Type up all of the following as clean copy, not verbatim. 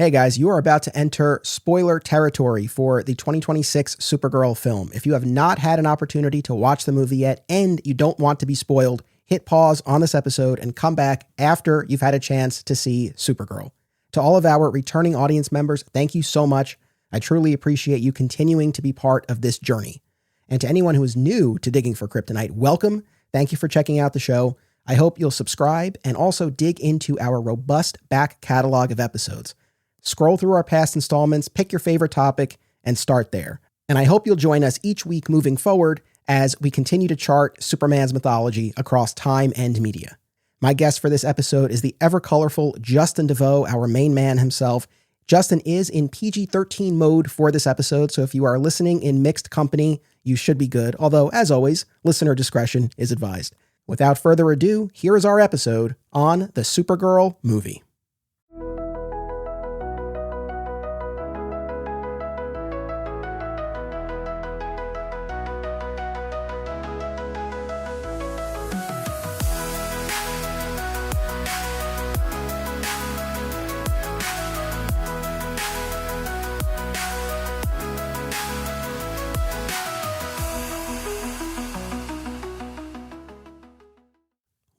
Hey guys, you are about to enter spoiler territory for the 2026 Supergirl film. If you have not had an opportunity to watch the movie yet and you don't want to be spoiled, hit pause on this episode and come back after you've had a chance to see Supergirl. To all of our returning audience members, thank you so much. I truly appreciate you continuing to be part of this journey. And to anyone who is new to Digging for Kryptonite, welcome. Thank you for checking out the show. I hope you'll subscribe and also dig into our robust back catalog of episodes. Scroll through our past installments, pick your favorite topic, and start there. And I hope you'll join us each week moving forward as we continue to chart Superman's mythology across time and media. My guest for this episode is the ever-colorful Justin DeVoe, our main man himself. Justin is in PG-13 mode for this episode, so if you are listening in mixed company, you should be good. Although, as always, listener discretion is advised. Without further ado, here is our episode on the Supergirl movie.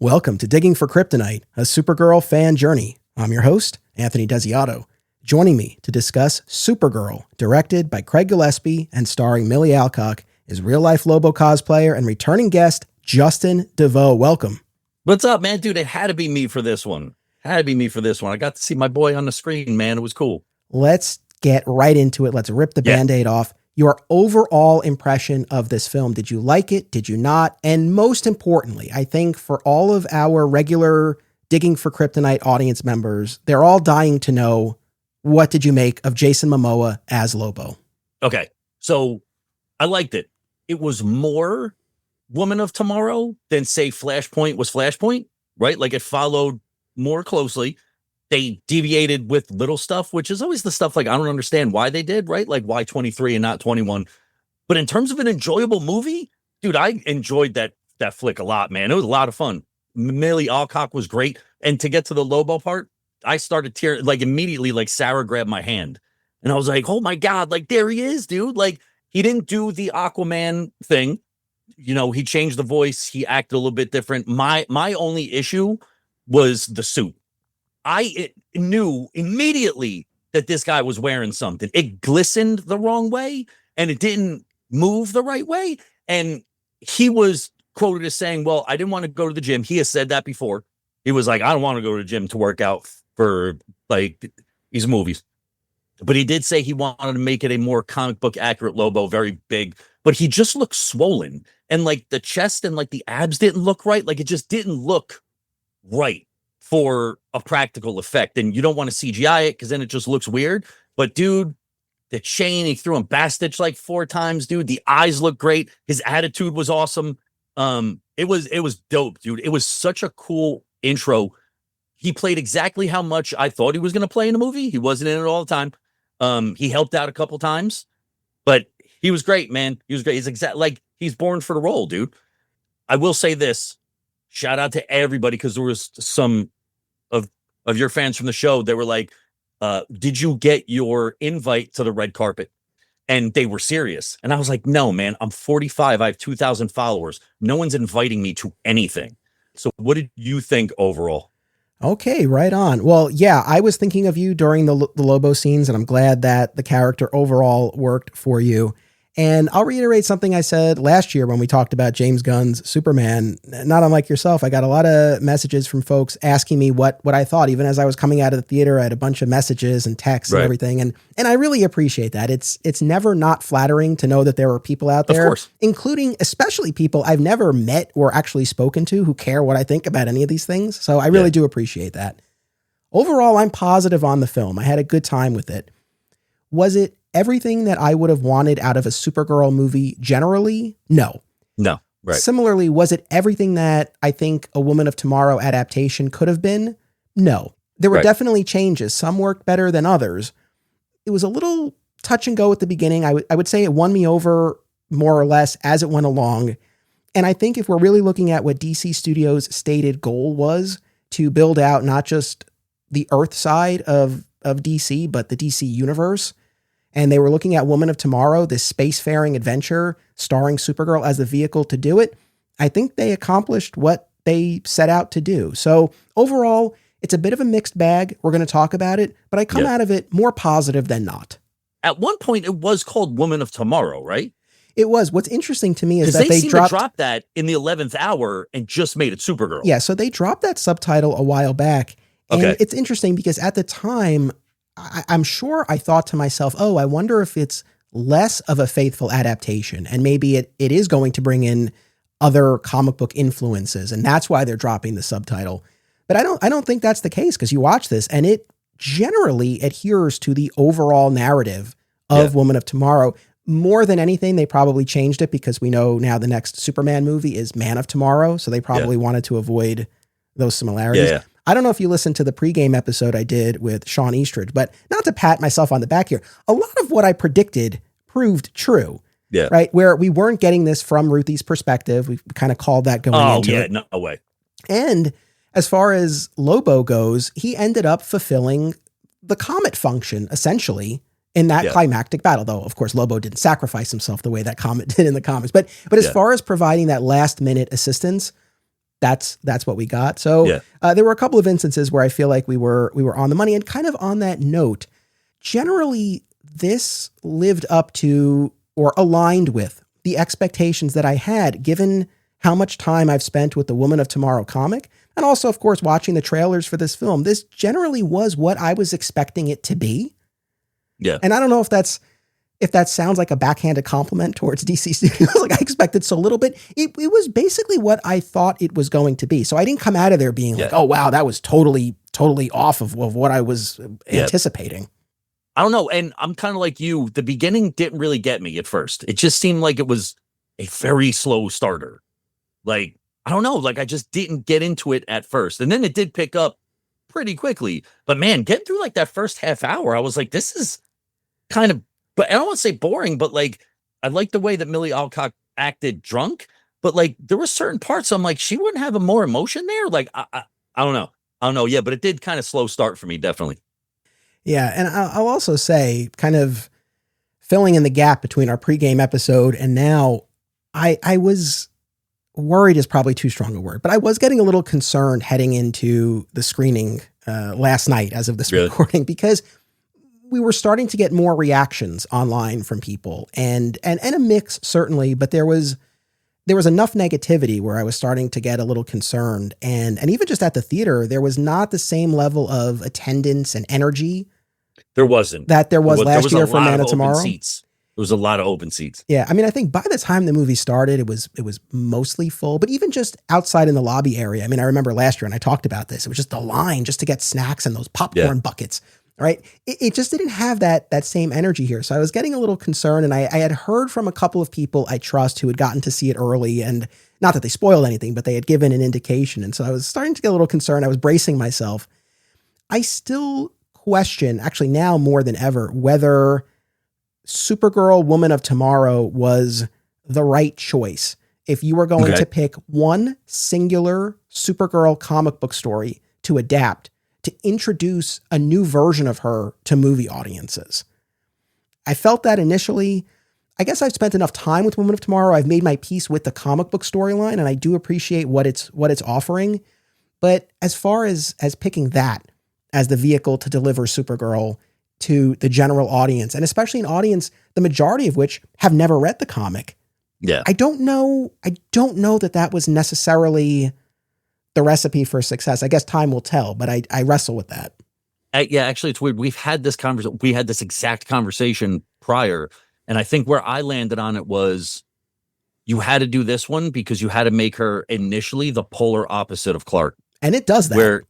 Welcome to Digging for Kryptonite, a Supergirl fan journey. I'm your host, Anthony Desiato. Joining me to discuss Supergirl, directed by Craig Gillespie and starring Millie Alcock, is real-life Lobo cosplayer and returning guest, Justin DeVoe. Welcome. What's up, man? Dude, it had to be me for this one. I got to see my boy on the screen, man. It was cool. Let's get right into it. Let's rip the Band-Aid off. Your overall impression of this film. Did you like it? Did you not? And most importantly, I think for all of our regular Digging for Kryptonite audience members, they're all dying to know, what did you make of Jason Momoa as Lobo? Okay, so I liked it. It was more Woman of Tomorrow than, say, Flashpoint was Flashpoint, right? Like, it followed more closely. They deviated with little stuff, which is always the stuff, like, I don't understand why they did, right? Like, why 23 and not 21? But in terms of an enjoyable movie, dude, I enjoyed that flick a lot, man. It was a lot of fun. Millie Alcock was great. And to get to the Lobo part, I started tearing, like, immediately, like, Sarah grabbed my hand. And I was like, oh, my God, like, there he is, dude. Like, he didn't do the Aquaman thing. You know, he changed the voice. He acted a little bit different. My only issue was the suit. I knew immediately that this guy was wearing something. It glistened the wrong way and it didn't move the right way. And he was quoted as saying, well, I didn't want to go to the gym. He has said that before. He was like, I don't want to go to the gym to work out for, like, these movies. But he did say he wanted to make it a more comic book accurate Lobo, very big. But he just looked swollen. And, like, the chest and, like, the abs didn't look right. Like, it just didn't look right for a practical effect. And you don't want to CGI it because then it just looks weird. But dude, the chain, he threw him Bastich like 4 times, dude. The eyes look great. His attitude was awesome. It was dope, dude. It was such a cool intro. He played exactly how much I thought he was going to play in the movie. He wasn't in it all the time. He helped out a couple times, but he was great, man. He was great. He's born for the role, dude. I will say this. Shout out to everybody, because there was some of your fans from the show that were like, did you get your invite to the red carpet? And they were serious. And I was like, no, man, I'm 45. I have 2,000 followers. No one's inviting me to anything. So what did you think overall? Okay, right on. Well, yeah, I was thinking of you during the Lobo scenes, and I'm glad that the character overall worked for you. And I'll reiterate something I said last year when we talked about James Gunn's Superman. Not unlike yourself, I got a lot of messages from folks asking me what I thought. Even as I was coming out of the theater, I had a bunch of messages and texts and everything. And I really appreciate that. It's never not flattering to know that there are people out there, including especially people I've never met or actually spoken to, who care what I think about any of these things. So I really do appreciate that. Overall, I'm positive on the film. I had a good time with it. Was it everything that I would have wanted out of a Supergirl movie generally? No. Right. Similarly, was it everything that I think a Woman of Tomorrow adaptation could have been? No. There were definitely changes. Some worked better than others. It was a little touch and go at the beginning. I would say it won me over more or less as it went along. And I think if we're really looking at what DC Studios' stated goal was to build out not just the Earth side of of DC, but the DC universe. And they were looking at Woman of Tomorrow, this spacefaring adventure starring Supergirl as the vehicle to do it. I think they accomplished what they set out to do. So overall, it's a bit of a mixed bag. We're going to talk about it, but I come out of it more positive than not. At one point, it was called Woman of Tomorrow, right? It was. What's interesting to me is that they seem to drop that in the 11th hour and just made it Supergirl. Yeah, so they dropped that subtitle a while back. And it's interesting because at the time, I'm sure I thought to myself, oh, I wonder if it's less of a faithful adaptation and maybe it is going to bring in other comic book influences. And that's why they're dropping the subtitle. But I don't think that's the case because you watch this and it generally adheres to the overall narrative of Woman of Tomorrow. More than anything, they probably changed it because we know now the next Superman movie is Man of Tomorrow. So they probably wanted to avoid those similarities. Yeah. I don't know if you listened to the pregame episode I did with Sean Eastridge, but not to pat myself on the back here, a lot of what I predicted proved true. Yeah. Right. Where we weren't getting this from Ruthie's perspective. We kind of called that going into it. No way. And as far as Lobo goes, he ended up fulfilling the comet function, essentially, in that climactic battle. Though, of course, Lobo didn't sacrifice himself the way that comet did in the comics. But as far as providing that last minute assistance, that's what we got. So there were a couple of instances where I feel like we were on the money. And kind of on that note, generally, this lived up to or aligned with the expectations that I had, given how much time I've spent with the Woman of Tomorrow comic. And also, of course, watching the trailers for this film. This generally was what I was expecting it to be. Yeah. And I don't know if that sounds like a backhanded compliment towards DC Studios. Like I expected so little, but it was basically what I thought it was going to be. So I didn't come out of there being like, oh, wow, that was totally off of what I was anticipating. I don't know. And I'm kind of like you. The beginning didn't really get me at first. It just seemed like it was a very slow starter. Like, I don't know. Like, I just didn't get into it at first. And then it did pick up pretty quickly. But man, getting through like that first half hour, I was like, this is kind of, but I don't want to say boring, but like, I like the way that Millie Alcock acted drunk. But like, there were certain parts I'm like, she wouldn't have a more emotion there. Like, I don't know. I don't know. Yeah, but it did kind of slow start for me, definitely. Yeah, and I'll also say, kind of filling in the gap between our pregame episode and now, I was worried is probably too strong a word, but I was getting a little concerned heading into the screening last night as of this recording, because we were starting to get more reactions online from people and a mix certainly, but there was enough negativity where I was starting to get a little concerned. And even just at the theater, there was not the same level of attendance and energy. There wasn't. That there was last year for Man of Tomorrow. Seats. There was a lot of open seats. Yeah. I mean, I think by the time the movie started, it was mostly full, but even just outside in the lobby area. I mean, I remember last year, and I talked about this, it was just the line just to get snacks and those popcorn buckets. Right. It just didn't have that same energy here. So I was getting a little concerned, and I had heard from a couple of people I trust who had gotten to see it early, and not that they spoiled anything, but they had given an indication. And so I was starting to get a little concerned. I was bracing myself. I still question, actually now more than ever, whether Supergirl Woman of Tomorrow was the right choice. If you were going to pick one singular Supergirl comic book story to adapt, to introduce a new version of her to movie audiences. I felt that initially. I guess I've spent enough time with Woman of Tomorrow. I've made my peace with the comic book storyline, and I do appreciate what it's offering. But as far as picking that as the vehicle to deliver Supergirl to the general audience, and especially an audience, the majority of which have never read the comic. Yeah. I don't know that was necessarily the recipe for success. I guess time will tell, but I wrestle with that. Yeah, actually, it's weird. We had this exact conversation prior, and I think where I landed on it was you had to do this one because you had to make her initially the polar opposite of Clark. And it does that. Where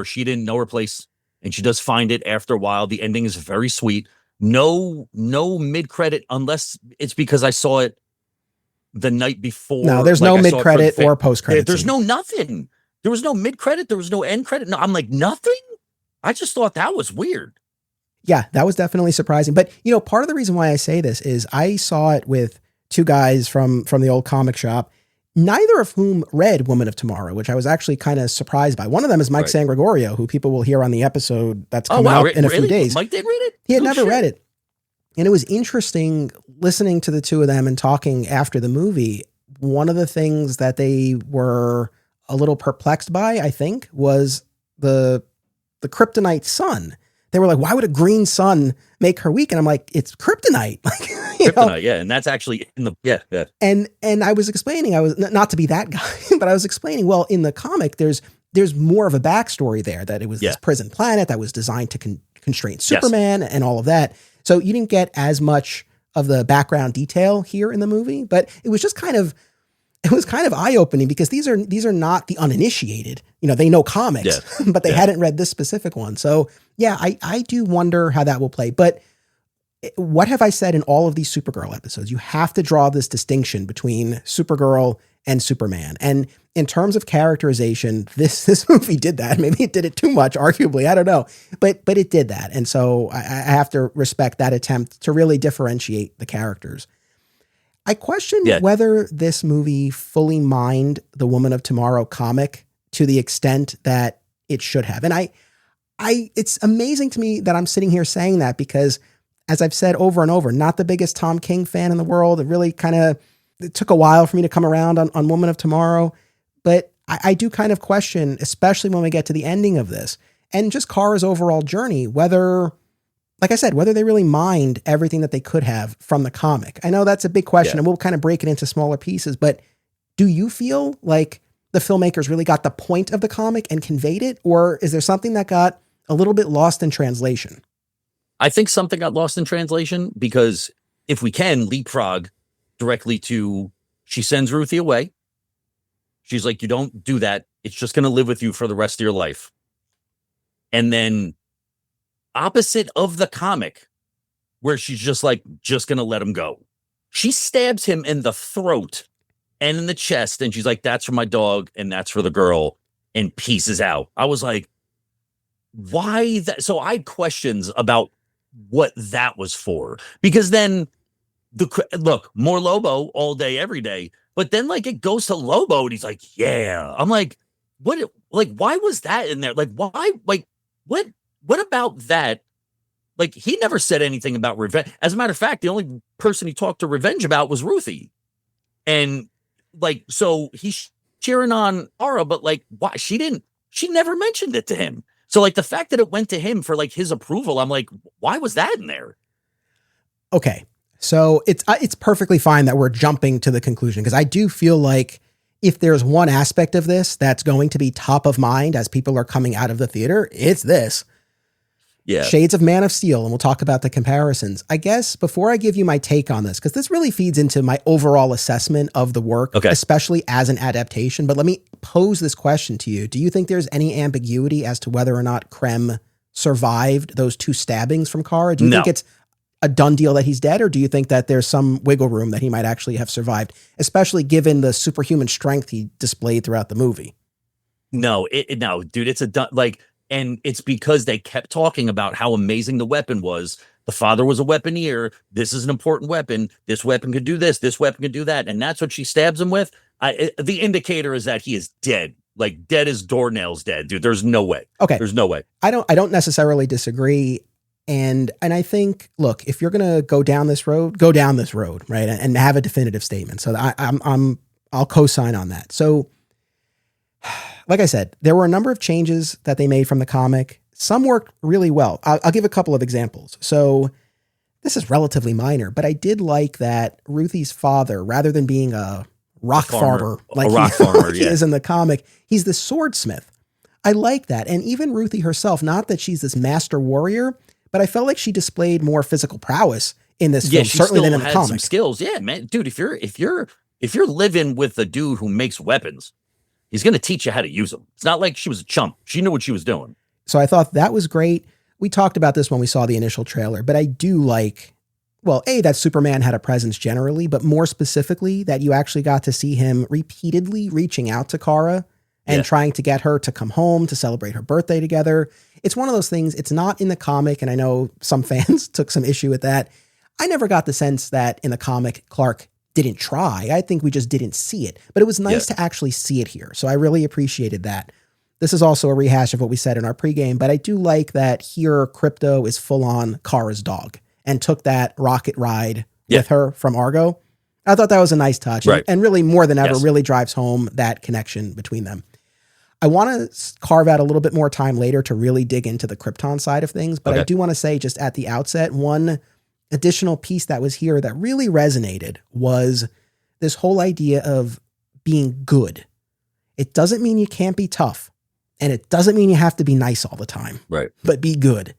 she didn't know her place, and she does find it after a while. The ending is very sweet. No mid-credit, unless it's because I saw it the night before. No, there's no mid-credit or post-credit. There's no nothing. There was no mid-credit. There was no end credit. No, I'm like, nothing? I just thought that was weird. Yeah, that was definitely surprising. But, part of the reason why I say this is I saw it with two guys from the old comic shop, neither of whom read Woman of Tomorrow, which I was actually kind of surprised by. One of them is Mike San Gregorio, who people will hear on the episode that's coming up in a few days. Mike did read it? He had never read it. And it was interesting listening to the two of them and talking after the movie. One of the things that they were a little perplexed by, I think, was the kryptonite sun. They were like, why would a green sun make her weak? And I'm like, it's kryptonite. Kryptonite, yeah. And that's actually in the, yeah. And I was explaining, I was not to be that guy, but I was explaining, well, in the comic, there's more of a backstory there, that it was this prison planet that was designed to constrain Superman and all of that. So you didn't get as much of the background detail here in the movie, but it was just kind of eye-opening, because these are not the uninitiated. They know comics, but they hadn't read this specific one. So yeah, I do wonder how that will play. But what have I said in all of these Supergirl episodes? You have to draw this distinction between Supergirl and Superman. And in terms of characterization, this movie did that. Maybe it did it too much, arguably. I don't know. But it did that. And so I have to respect that attempt to really differentiate the characters. I question whether this movie fully mined the Woman of Tomorrow comic to the extent that it should have. And it's amazing to me that I'm sitting here saying that, because as I've said over and over, not the biggest Tom King fan in the world. It really it took a while for me to come around on Woman of Tomorrow. But I do kind of question, especially when we get to the ending of this and just Kara's overall journey, whether, like I said, whether they really mined everything that they could have from the comic. I know that's a big question, and we'll kind of break it into smaller pieces, but do you feel like the filmmakers really got the point of the comic and conveyed it? Or is there something that got a little bit lost in translation? I think something got lost in translation, because if we can leapfrog directly to, she sends Ruthie away. She's like, you don't do that. It's just going to live with you for the rest of your life. And then opposite of the comic, where she's just going to let him go, she stabs him in the throat and in the chest. And she's like, that's for my dog and that's for the girl, and pieces out. I was like, why that? So I had questions about what that was for, because then look, more Lobo all day, every day. But then it goes to Lobo and he's like, yeah, I'm like, what, why was that in there? Why, what about that? He never said anything about revenge. As a matter of fact, the only person he talked to revenge about was Ruthie. And so he's cheering on Ara, but why? She never mentioned it to him. So the fact that it went to him for his approval, I'm like, why was that in there? Okay. So it's perfectly fine that we're jumping to the conclusion, because I do feel like if there's one aspect of this that's going to be top of mind as people are coming out of the theater, it's this. Yeah. Shades of Man of Steel, and we'll talk about the comparisons. I guess before I give you my take on this, because this really feeds into my overall assessment of the work, especially as an adaptation, but let me pose this question to you. Do you think there's any ambiguity as to whether or not Krem survived those two stabbings from Kara? Do you think it's a done deal that he's dead, or do you think that there's some wiggle room that he might actually have survived, especially given the superhuman strength he displayed throughout the movie? No, dude, it's a done, and it's because they kept talking about how amazing the weapon was. The father was a weaponeer. This is an important weapon. This weapon could do this. This weapon could do that. And that's what she stabs him with. The indicator is that he is dead. Dead as doornails dead, dude. There's no way. Okay. There's no way. I don't necessarily disagree. And I think, look, if you're going to go down this road, right? And have a definitive statement. So I'll co-sign on that. So like I said, there were a number of changes that they made from the comic. Some worked really well. I'll give a couple of examples. So this is relatively minor, but I did like that Ruthie's father, rather than being a rock farmer he is in the comic, he's the swordsmith. I like that. And even Ruthie herself, not that she's this master warrior, but I felt like she displayed more physical prowess in this film, certainly than in the comic. Some skills. Yeah, man. Dude, if you're living with a dude who makes weapons, he's going to teach you how to use them. It's not like she was a chump. She knew what she was doing. So I thought that was great. We talked about this when we saw the initial trailer, but I do like, well, that Superman had a presence generally, but more specifically that you actually got to see him repeatedly reaching out to Kara and trying to get her to come home to celebrate her birthday together. It's one of those things. It's not in the comic, and I know some fans took some issue with that. I never got the sense that in the comic, Clark didn't try. I think we just didn't see it. But it was nice Yeah. to actually see it here. So I really appreciated that. This is also a rehash of what we said in our pregame, but I do like that here Crypto is full on Kara's dog and took that rocket ride with her from Argo. I thought that was a nice touch, Right. and really more than ever Yes. really drives home that connection between them. I want to carve out a little bit more time later to really dig into the Krypton side of things, but I do want to say just at the outset, one additional piece that was here that really resonated was this whole idea of being good. It doesn't mean you can't be tough, and it doesn't mean you have to be nice all the time, Right. but be good.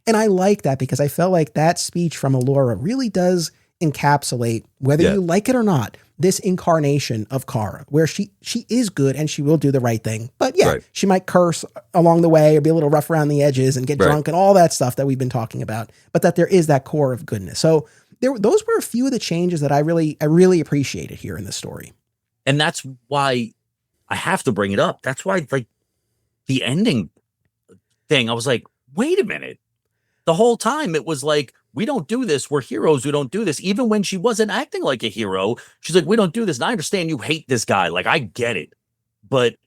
And I like that because I felt like that speech from Allura really does encapsulate, whether you like it or not, this incarnation of Kara, where she is good and she will do the right thing. But she might curse along the way or be a little rough around the edges and get drunk and all that stuff that we've been talking about, but that there is that core of goodness. So those were a few of the changes that I really appreciated here in the story. And that's why I have to bring it up. That's why, like, the ending thing, I was like, wait a minute. The whole time it was like, we don't do this. We're heroes who don't do this. Even when she wasn't acting like a hero, she's like, we don't do this. And I understand you hate this guy. Like, I get it. But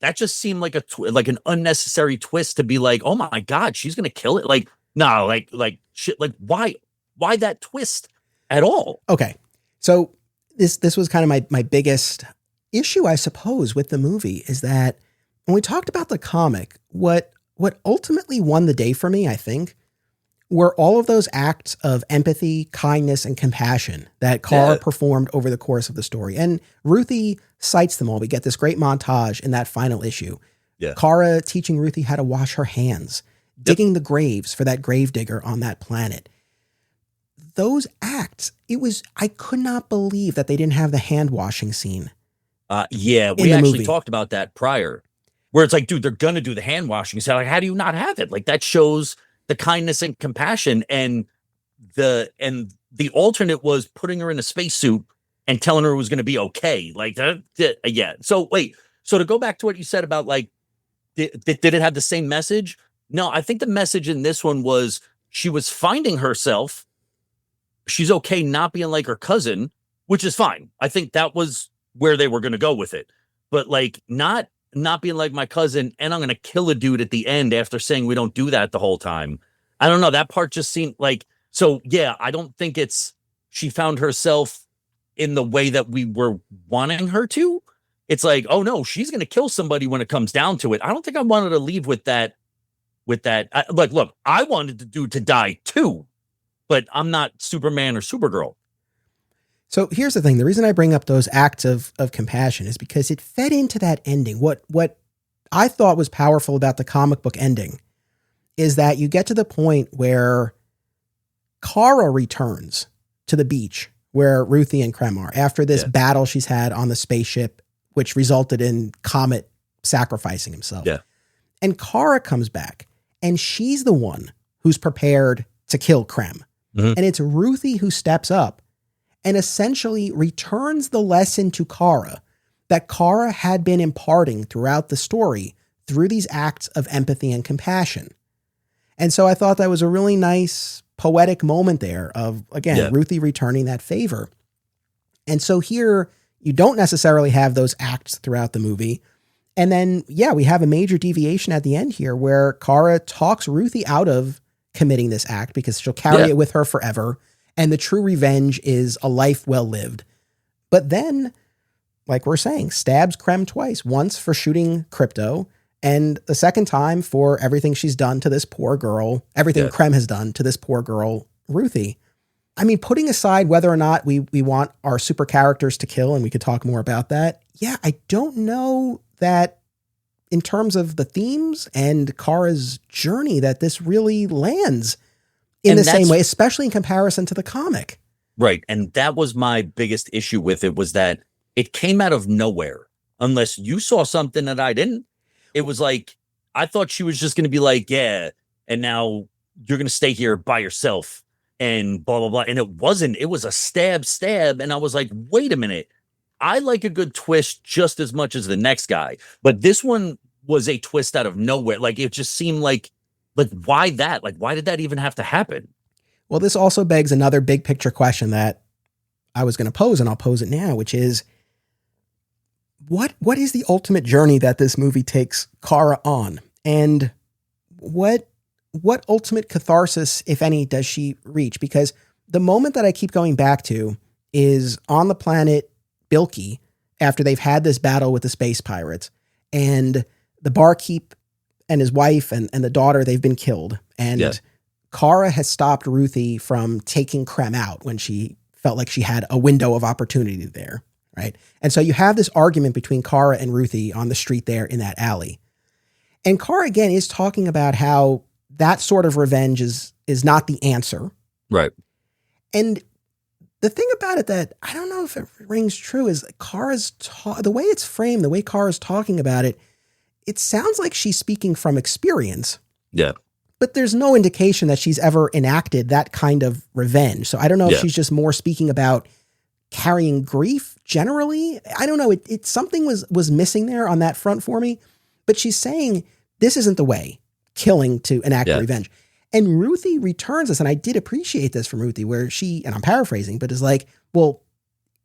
that just seemed like like an unnecessary twist to be like, oh my God, she's going to kill it. Like, no, like shit. Like, why that twist at all? Okay. So this was kind of my biggest issue, I suppose, with the movie is that when we talked about the comic, what ultimately won the day for me, I think, were all of those acts of empathy, kindness, and compassion that Kara performed over the course of the story. And Ruthie cites them all. We get this great montage in that final issue. Yeah. Kara teaching Ruthie how to wash her hands, digging the graves for that gravedigger on that planet. Those acts, I could not believe that they didn't have the hand washing scene. We actually talked about that prior, where it's like, dude, they're going to do the hand washing. So like, how do you not have it? Like, that shows the kindness and compassion, and the alternate was putting her in a spacesuit and telling her it was going to be okay. Like that. Yeah. So wait, so to go back to what you said about like, did it have the same message? No, I think the message in this one was she was finding herself. She's okay not being like her cousin, which is fine. I think that was where they were going to go with it, but like not being like my cousin, and I'm going to kill a dude at the end after saying we don't do that the whole time. I don't know. That part just seemed like, so yeah, I don't think she found herself in the way that we were wanting her to. It's like, oh no, she's going to kill somebody when it comes down to it. I don't think I wanted to leave with that. Look, I wanted the dude to die too, but I'm not Superman or Supergirl. So here's the thing. The reason I bring up those acts of compassion is because it fed into that ending. What I thought was powerful about the comic book ending is that you get to the point where Kara returns to the beach where Ruthie and Krem are after this battle she's had on the spaceship, which resulted in Comet sacrificing himself. Yeah. And Kara comes back, and she's the one who's prepared to kill Krem. Mm-hmm. And it's Ruthie who steps up and essentially returns the lesson to Kara that Kara had been imparting throughout the story through these acts of empathy and compassion. And so I thought that was a really nice poetic moment there of, again, Ruthie returning that favor. And so here you don't necessarily have those acts throughout the movie. And then, we have a major deviation at the end here where Kara talks Ruthie out of committing this act because she'll carry it with her forever. And the true revenge is a life well lived. But then, like we're saying, stabs Krem twice. Once for shooting Crypto, and the second time for everything she's done to this poor girl, everything Krem has done to this poor girl, Ruthie. I mean, putting aside whether or not we want our super characters to kill, and we could talk more about that. Yeah, I don't know that in terms of the themes and Kara's journey that this really lands in the same way, especially in comparison to the comic. Right. And that was my biggest issue with it, was that it came out of nowhere. Unless you saw something that I didn't. It was like, I thought she was just going to be like, yeah, and now you're going to stay here by yourself and blah, blah, blah. And it wasn't. It was a stab. And I was like, wait a minute. I like a good twist just as much as the next guy. But this one was a twist out of nowhere. Like, it just seemed like why that? Like, why did that even have to happen? Well, this also begs another big picture question that I was going to pose, and I'll pose it now, which is what is the ultimate journey that this movie takes Kara on? And what ultimate catharsis, if any, does she reach? Because the moment that I keep going back to is on the planet Bilky, after they've had this battle with the space pirates, and the barkeep and his wife and the daughter, they've been killed. And Kara has stopped Ruthie from taking Krem out when she felt like she had a window of opportunity there, right? And so you have this argument between Kara and Ruthie on the street there in that alley. And Kara, again, is talking about how that sort of revenge is not the answer. Right. And the thing about it that I don't know if it rings true is Kara's the way it's framed, the way Kara's talking about it, it sounds like she's speaking from experience. Yeah. But there's no indication that she's ever enacted that kind of revenge. So I don't know if she's just more speaking about carrying grief generally. I don't know. It something was missing there on that front for me. But she's saying this isn't the way, killing to enact revenge. And Ruthie returns this, and I did appreciate this from Ruthie, where she, and I'm paraphrasing, but is like, well,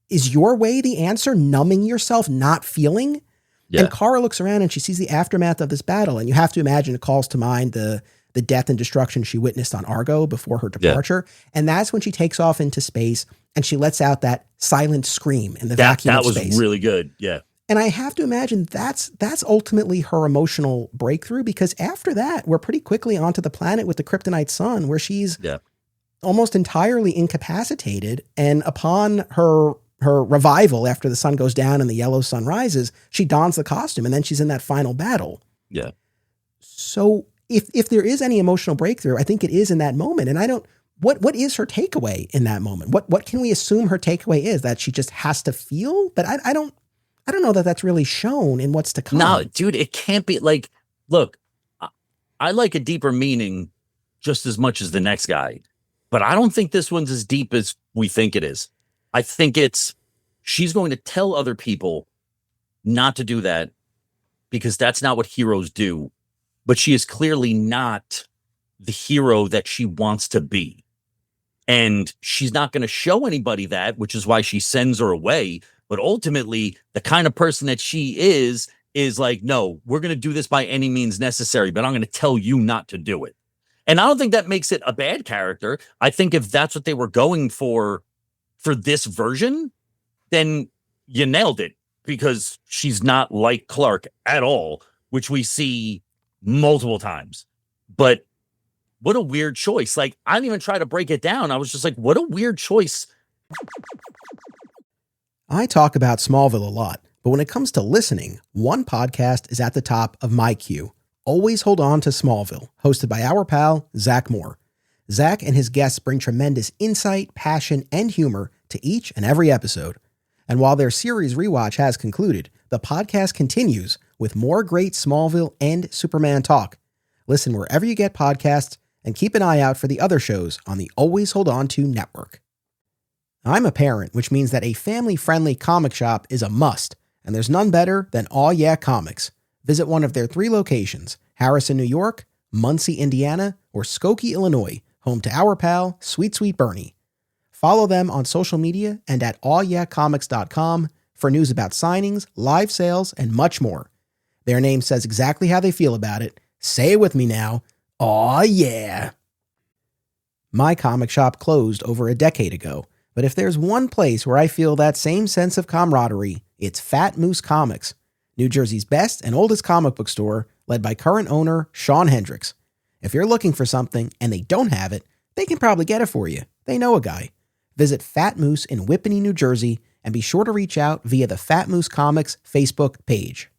is your way the answer? Numbing yourself, not feeling? Yeah. And Kara looks around and she sees the aftermath of this battle. And you have to imagine it calls to mind the death and destruction she witnessed on Argo before her departure. Yeah. And that's when she takes off into space and she lets out that silent scream in the vacuum of space. That was really good. Yeah. And I have to imagine that's ultimately her emotional breakthrough, because after that, we're pretty quickly onto the planet with the kryptonite sun, where she's almost entirely incapacitated. And upon her revival, after the sun goes down and the yellow sun rises, she dons the costume, and then she's in that final battle. Yeah. So if there is any emotional breakthrough, I think it is in that moment. And I don't, what is her takeaway in that moment? What can we assume her takeaway is? That she just has to feel? But I don't know that that's really shown in what's to come. No, dude, it can't be like, look, I like a deeper meaning just as much as the next guy, but I don't think this one's as deep as we think it is. I think she's going to tell other people not to do that because that's not what heroes do, but she is clearly not the hero that she wants to be. And she's not going to show anybody that, which is why she sends her away. But ultimately, the kind of person that she is like, no, we're going to do this by any means necessary, but I'm going to tell you not to do it. And I don't think that makes it a bad character. I think if that's what they were going for this version, then you nailed it, because she's not like Clark at all, which we see multiple times. But what a weird choice. Like, I didn't even try to break it down. I was just like, what a weird choice. I talk about Smallville a lot, but when it comes to listening, one podcast is at the top of my queue. Always Hold On to Smallville, hosted by our pal, Zach Moore. Zach and his guests bring tremendous insight, passion, and humor to each and every episode. And while their series rewatch has concluded, the podcast continues with more great Smallville and Superman talk. Listen wherever you get podcasts, and keep an eye out for the other shows on the Always Hold On To network. I'm a parent, which means that a family-friendly comic shop is a must, and there's none better than Aw Yeah Comics. Visit one of their 3 locations, Harrison, New York, Muncie, Indiana, or Skokie, Illinois, home to our pal, Sweet Sweet Bernie. Follow them on social media and at awyeahcomics.com for news about signings, live sales, and much more. Their name says exactly how they feel about it. Say it with me now. Aw yeah. My comic shop closed over a decade ago, but if there's one place where I feel that same sense of camaraderie, it's Fat Moose Comics, New Jersey's best and oldest comic book store, led by current owner Sean Hendricks. If you're looking for something and they don't have it, they can probably get it for you. They know a guy. Visit Fat Moose in Whippany, New Jersey, and be sure to reach out via the Fat Moose Comics Facebook page.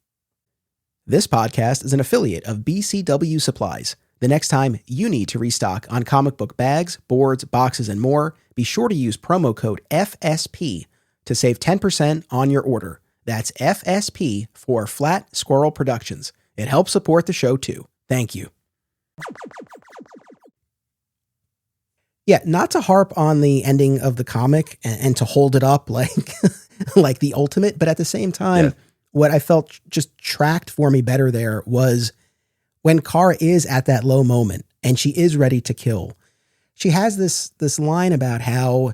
This podcast is an affiliate of BCW Supplies. The next time you need to restock on comic book bags, boards, boxes, and more, be sure to use promo code FSP to save 10% on your order. That's FSP for Flat Squirrel Productions. It helps support the show too. Thank you. Yeah, not to harp on the ending of the comic and to hold it up like like the ultimate, but at the same time, what I felt just tracked for me better there was when Kara is at that low moment and she is ready to kill. She has this line about how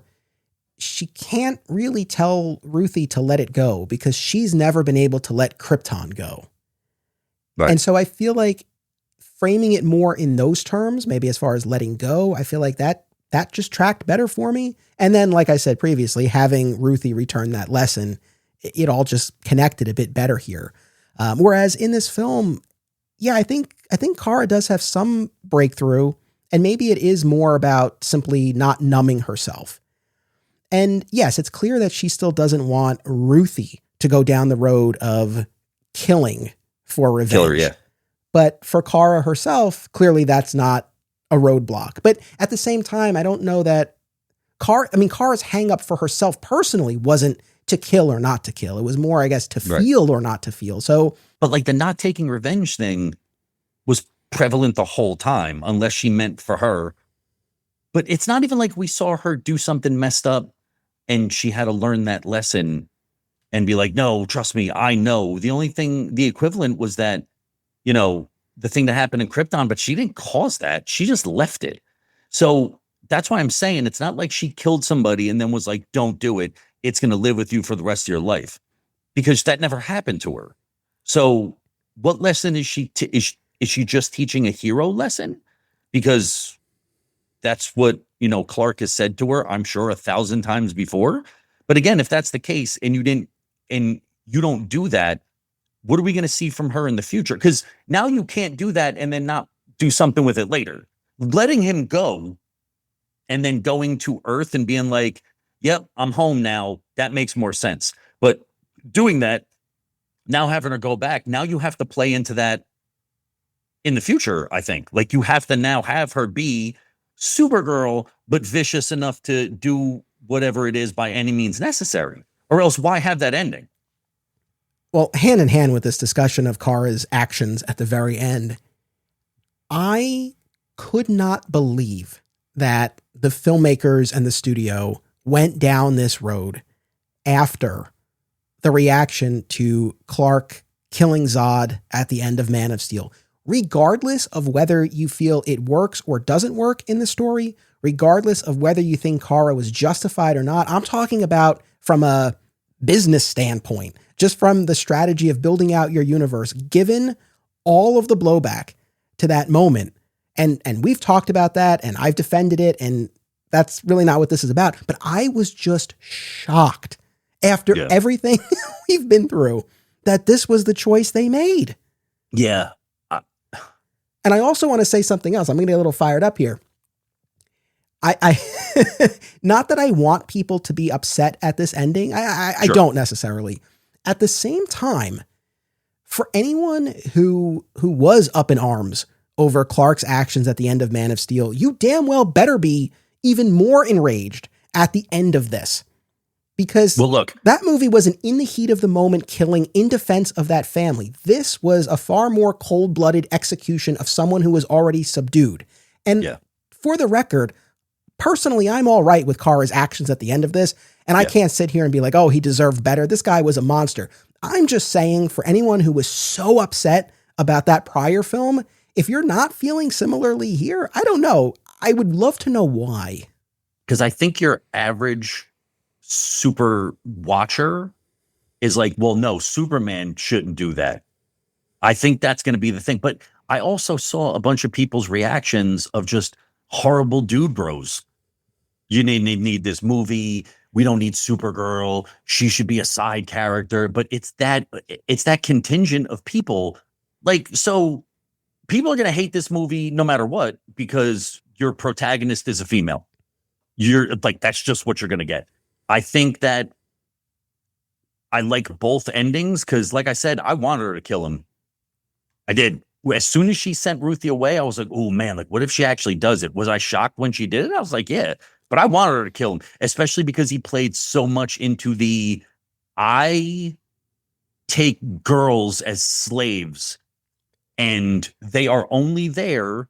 she can't really tell Ruthie to let it go because she's never been able to let Krypton go. Right. And so I feel like framing it more in those terms, maybe as far as letting go, I feel like that just tracked better for me. And then, like I said previously, having Ruthie return that lesson, it all just connected a bit better here. Whereas in this film, yeah, I think Kara does have some breakthrough, and maybe it is more about simply not numbing herself. And yes, it's clear that she still doesn't want Ruthie to go down the road of killing for revenge. Killer, yeah. But for Kara herself, clearly that's not a roadblock. But at the same time, I don't know that Kara's hang up for herself personally wasn't to kill or not to kill. It was more, I guess, to feel or not to feel. So, but like the not taking revenge thing was prevalent the whole time, unless she meant for her. But it's not even like we saw her do something messed up and she had to learn that lesson and be like, no, trust me, I know. The only thing, the equivalent was that, the thing that happened in Krypton, but she didn't cause that. She just left it. So that's why I'm saying it's not like she killed somebody and then was like, don't do it. It's going to live with you for the rest of your life, because that never happened to her. So what lesson is she, is she just teaching a hero lesson? Because that's what, Clark has said to her, I'm sure 1,000 times before. But again, if that's the case and you don't do that, what are we going to see from her in the future? Because now you can't do that and then not do something with it later. Letting him go and then going to Earth and being like, yep, I'm home now. That makes more sense. But doing that, now having her go back, now you have to play into that in the future, I think. Like you have to now have her be Supergirl, but vicious enough to do whatever it is by any means necessary. Or else why have that ending? Well, hand in hand with this discussion of Kara's actions at the very end, I could not believe that the filmmakers and the studio went down this road after the reaction to Clark killing Zod at the end of Man of Steel. Regardless of whether you feel it works or doesn't work in the story, regardless of whether you think Kara was justified or not, I'm talking about from a business standpoint, just from the strategy of building out your universe, given all of the blowback to that moment. And we've talked about that and I've defended it, and that's really not what this is about. But I was just shocked after everything we've been through that this was the choice they made. Yeah. And I also want to say something else. I'm going to get a little fired up here. I not that I want people to be upset at this ending. I don't necessarily. At the same time, for anyone who was up in arms over Clark's actions at the end of Man of Steel, you damn well better be even more enraged at the end of this. Because that movie was an in the heat of the moment killing in defense of that family. This was a far more cold-blooded execution of someone who was already subdued. And for the record, personally, I'm all right with Kara's actions at the end of this. And I can't sit here and be like, oh, he deserved better. This guy was a monster. I'm just saying, for anyone who was so upset about that prior film, if you're not feeling similarly here, I don't know. I would love to know why. Because I think your average super watcher is like, well, no, Superman shouldn't do that. I think that's going to be the thing. But I also saw a bunch of people's reactions of just horrible dude bros. You need this movie. We don't need Supergirl. She should be a side character. But it's that contingent of people. Like, so people are going to hate this movie no matter what, because your protagonist is a female. You're like, that's just what you're going to get. I think that I like both endings because, like I said, I wanted her to kill him. I did. As soon as she sent Ruthie away, I was like, oh, man, like, what if she actually does it? Was I shocked when she did it? I was like, yeah. But I wanted her to kill him, especially because he played so much into I take girls as slaves, and they are only there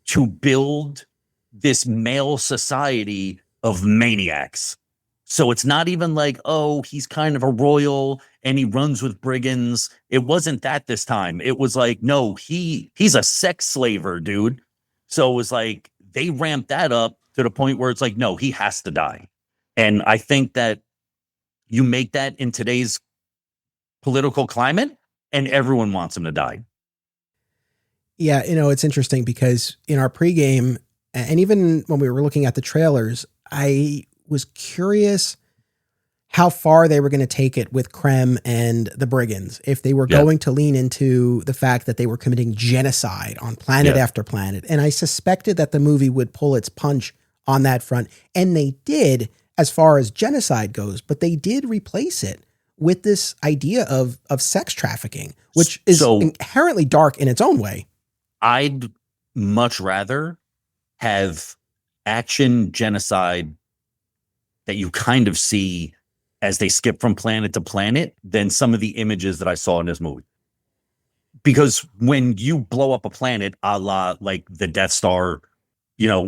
to build this male society of maniacs. So it's not even like, oh, he's kind of a royal and he runs with brigands. It wasn't that this time. It was like, no, he's a sex slaver, dude. So it was like they ramped that up to the point where it's like, no, he has to die. And I think that you make that in today's political climate, and everyone wants him to die. Yeah, it's interesting because in our pregame, and even when we were looking at the trailers, I was curious how far they were going to take it with Krem and the Brigands. If they were Yeah. going to lean into the fact that they were committing genocide on planet after planet. And I suspected that the movie would pull its punch on that front. And they did, as far as genocide goes, but they did replace it with this idea of sex trafficking, which is inherently dark in its own way. I'd much rather have action genocide that you kind of see as they skip from planet to planet than some of the images that I saw in this movie. Because when you blow up a planet, a la like the Death Star,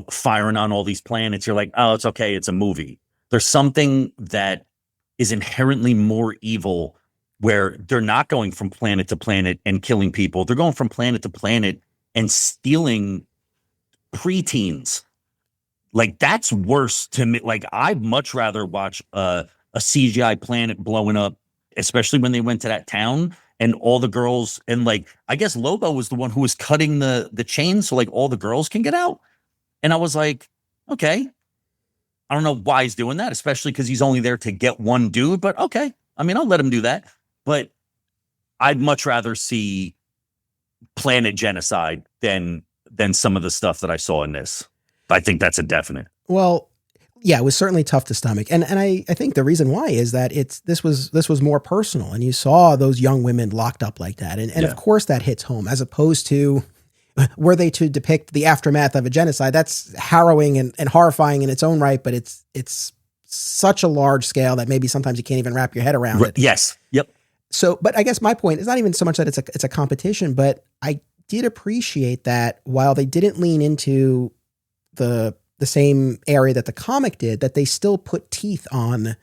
firing on all these planets, you're like, oh, it's okay. It's a movie. There's something that is inherently more evil where they're not going from planet to planet and killing people. They're going from planet to planet and stealing preteens. Like, that's worse to me. Like, I'd much rather watch a CGI planet blowing up, especially when they went to that town and all the girls, and like, I guess Lobo was the one who was cutting the chain so like all the girls can get out. And I was like, okay, I don't know why he's doing that, especially because he's only there to get one dude, but okay. I mean, I'll let him do that. But I'd much rather see planet genocide than some of the stuff that I saw in this. I think that's a definite. Well, yeah, it was certainly tough to stomach. And I think the reason why is that this was more personal, and you saw those young women locked up like that. And of course that hits home, as opposed to were they to depict the aftermath of a genocide. That's harrowing and horrifying in its own right, but it's such a large scale that maybe sometimes you can't even wrap your head around it. Yes. Yep. So, but I guess my point is not even so much that it's a competition, but I did appreciate that while they didn't lean into the same area that the comic did, that they still put teeth on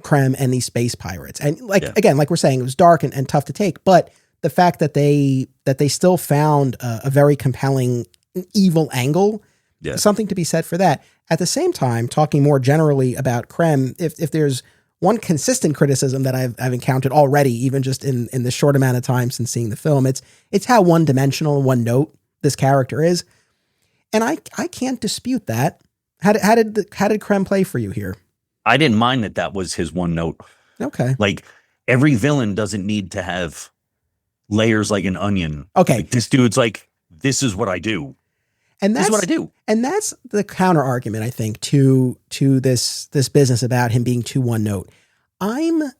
Krem and these space pirates. And again, like we're saying, it was dark and tough to take, but the fact that they still found a very compelling evil angle, something to be said for that. At the same time, talking more generally about Krem, if there's one consistent criticism that I've encountered already, even just in the short amount of time since seeing the film, it's how one-dimensional, one-note this character is. And I can't dispute that. How did Krem play for you here? I didn't mind that was his one note. Okay. Like, every villain doesn't need to have layers like an onion. Okay. Like, this dude's like, this is what I do. And that's this is what I do. And that's the counter argument, I think, to this business about him being too one note. I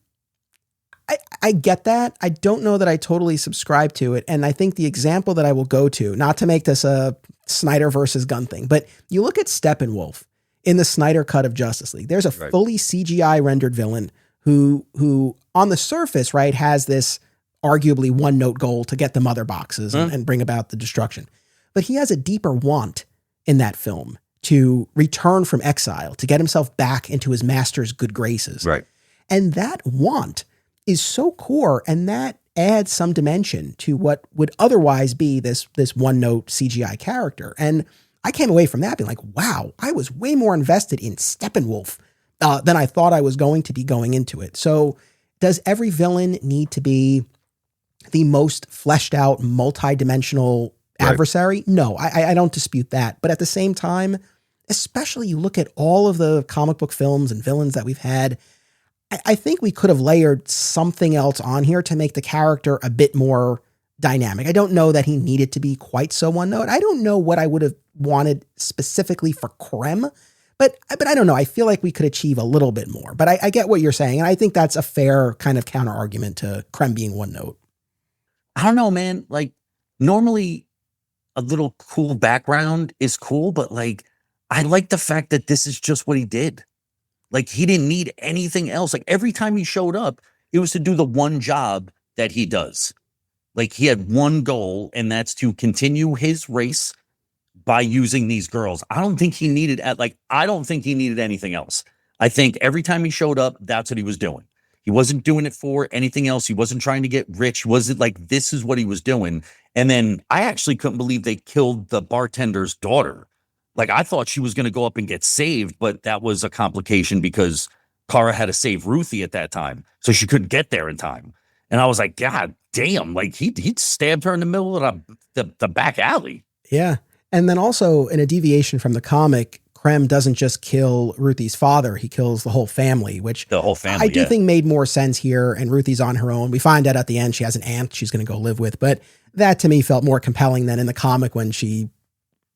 get that. I don't know that I totally subscribe to it. And I think the example that I will go to, not to make this a Snyder versus Gunn thing, but you look at Steppenwolf in the Snyder cut of Justice League. There's a fully CGI rendered villain who on the surface, right, has this arguably one note goal to get the mother boxes and bring about the destruction. But he has a deeper want in that film to return from exile, to get himself back into his master's good graces. Right. And that want is so core, and that adds some dimension to what would otherwise be this one note CGI character. And I came away from that being like, wow, I was way more invested in Steppenwolf than I thought I was going to be going into it. So does every villain need to be the most fleshed out, multi-dimensional adversary? No, I don't dispute that. But at the same time, especially you look at all of the comic book films and villains that we've had, I think we could have layered something else on here to make the character a bit more dynamic. I don't know that he needed to be quite so one note. I don't know what I would have wanted specifically for Krem, but I don't know. I feel like we could achieve a little bit more, but I get what you're saying. And I think that's a fair kind of counter argument to Krem being one note. I don't know, man. Like, normally a little cool background is cool, but like, I like the fact that this is just what he did. Like, he didn't need anything else. Like, every time he showed up, it was to do the one job that he does. Like, he had one goal, and that's to continue his race by using these girls. I don't think he needed anything else. I think every time he showed up, that's what he was doing. He wasn't doing it for anything else. He wasn't trying to get rich. He wasn't like, this is what he was doing. And then I actually couldn't believe they killed the bartender's daughter. Like, I thought she was going to go up and get saved, but that was a complication because Kara had to save Ruthie at that time, so she couldn't get there in time. And I was like, God damn, like he stabbed her in the middle of the back alley. Yeah. And then also in a deviation from the comic, Krem doesn't just kill Ruthie's father, he kills the whole family, which the whole family, I do think made more sense here. And Ruthie's on her own. We find out at the end she has an aunt she's going to go live with, but that to me felt more compelling than in the comic when she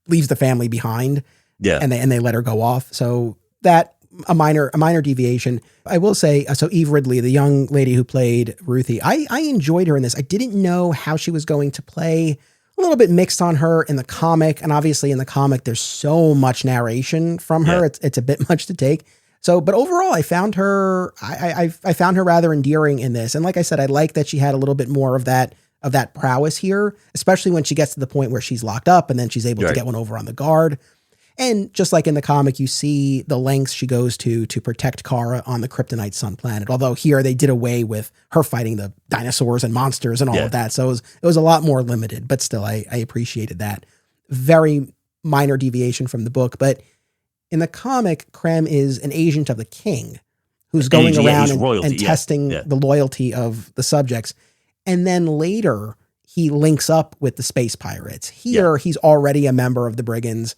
leaves the family behind. Yeah. And they let her go off. So that a minor deviation. I will say, so Eve Ridley, the young lady who played Ruthie, I enjoyed her in this. I didn't know how she was going to play. A little bit mixed on her in the comic. And obviously in the comic, there's so much narration from her. It's a bit much to take. So, but overall I found her, I found her rather endearing in this. And like I said, I like that she had a little bit more of that prowess here, especially when she gets to the point where she's locked up and then she's able to get one over on the guard. And just like in the comic, you see the lengths she goes to protect Kara on the Kryptonite Sun planet. Although here they did away with her fighting the dinosaurs and monsters and all of that. So it was a lot more limited, but still I appreciated that. Very minor deviation from the book. But in the comic, Krem is an agent of the king who's going around and testing the loyalty of the subjects. And then later he links up with the space pirates. Here he's already a member of the Brigands.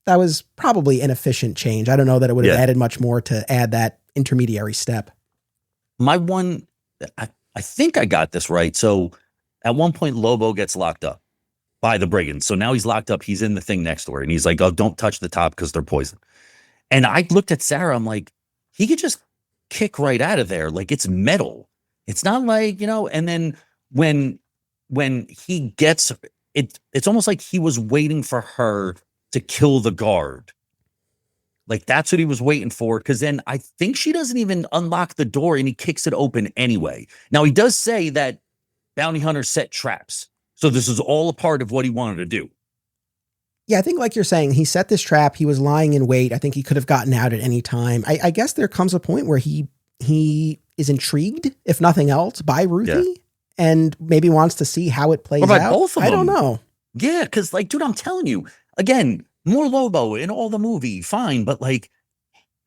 That was probably an efficient change. I don't know that it would have added much more to add that intermediary step. My one, I think I got this right. So at one point, Lobo gets locked up by the Brigands. So now he's locked up. He's in the thing next door. And he's like, oh, don't touch the top because they're poison. And I looked at Sarah. I'm like, he could just kick right out of there. Like, it's metal. It's not like, and then when he gets it, it's almost like he was waiting for her to kill the guard. Like, that's what he was waiting for. Because then I think she doesn't even unlock the door and he kicks it open anyway. Now, he does say that bounty hunters set traps. So this is all a part of what he wanted to do. Yeah, I think like you're saying, he set this trap. He was lying in wait. I think he could have gotten out at any time. I guess there comes a point where he is intrigued, if nothing else, by Ruthie and maybe wants to see how it plays out. Both of them. I don't know. Yeah, because like, dude, I'm telling you, again, more Lobo in all the movie, fine, but like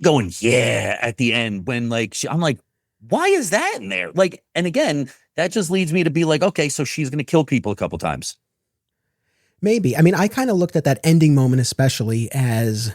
going, at the end when like I'm like, why is that in there? Like, and again, that just leads me to be like, okay, so she's going to kill people a couple times. Maybe. I mean, I kind of looked at that ending moment, especially as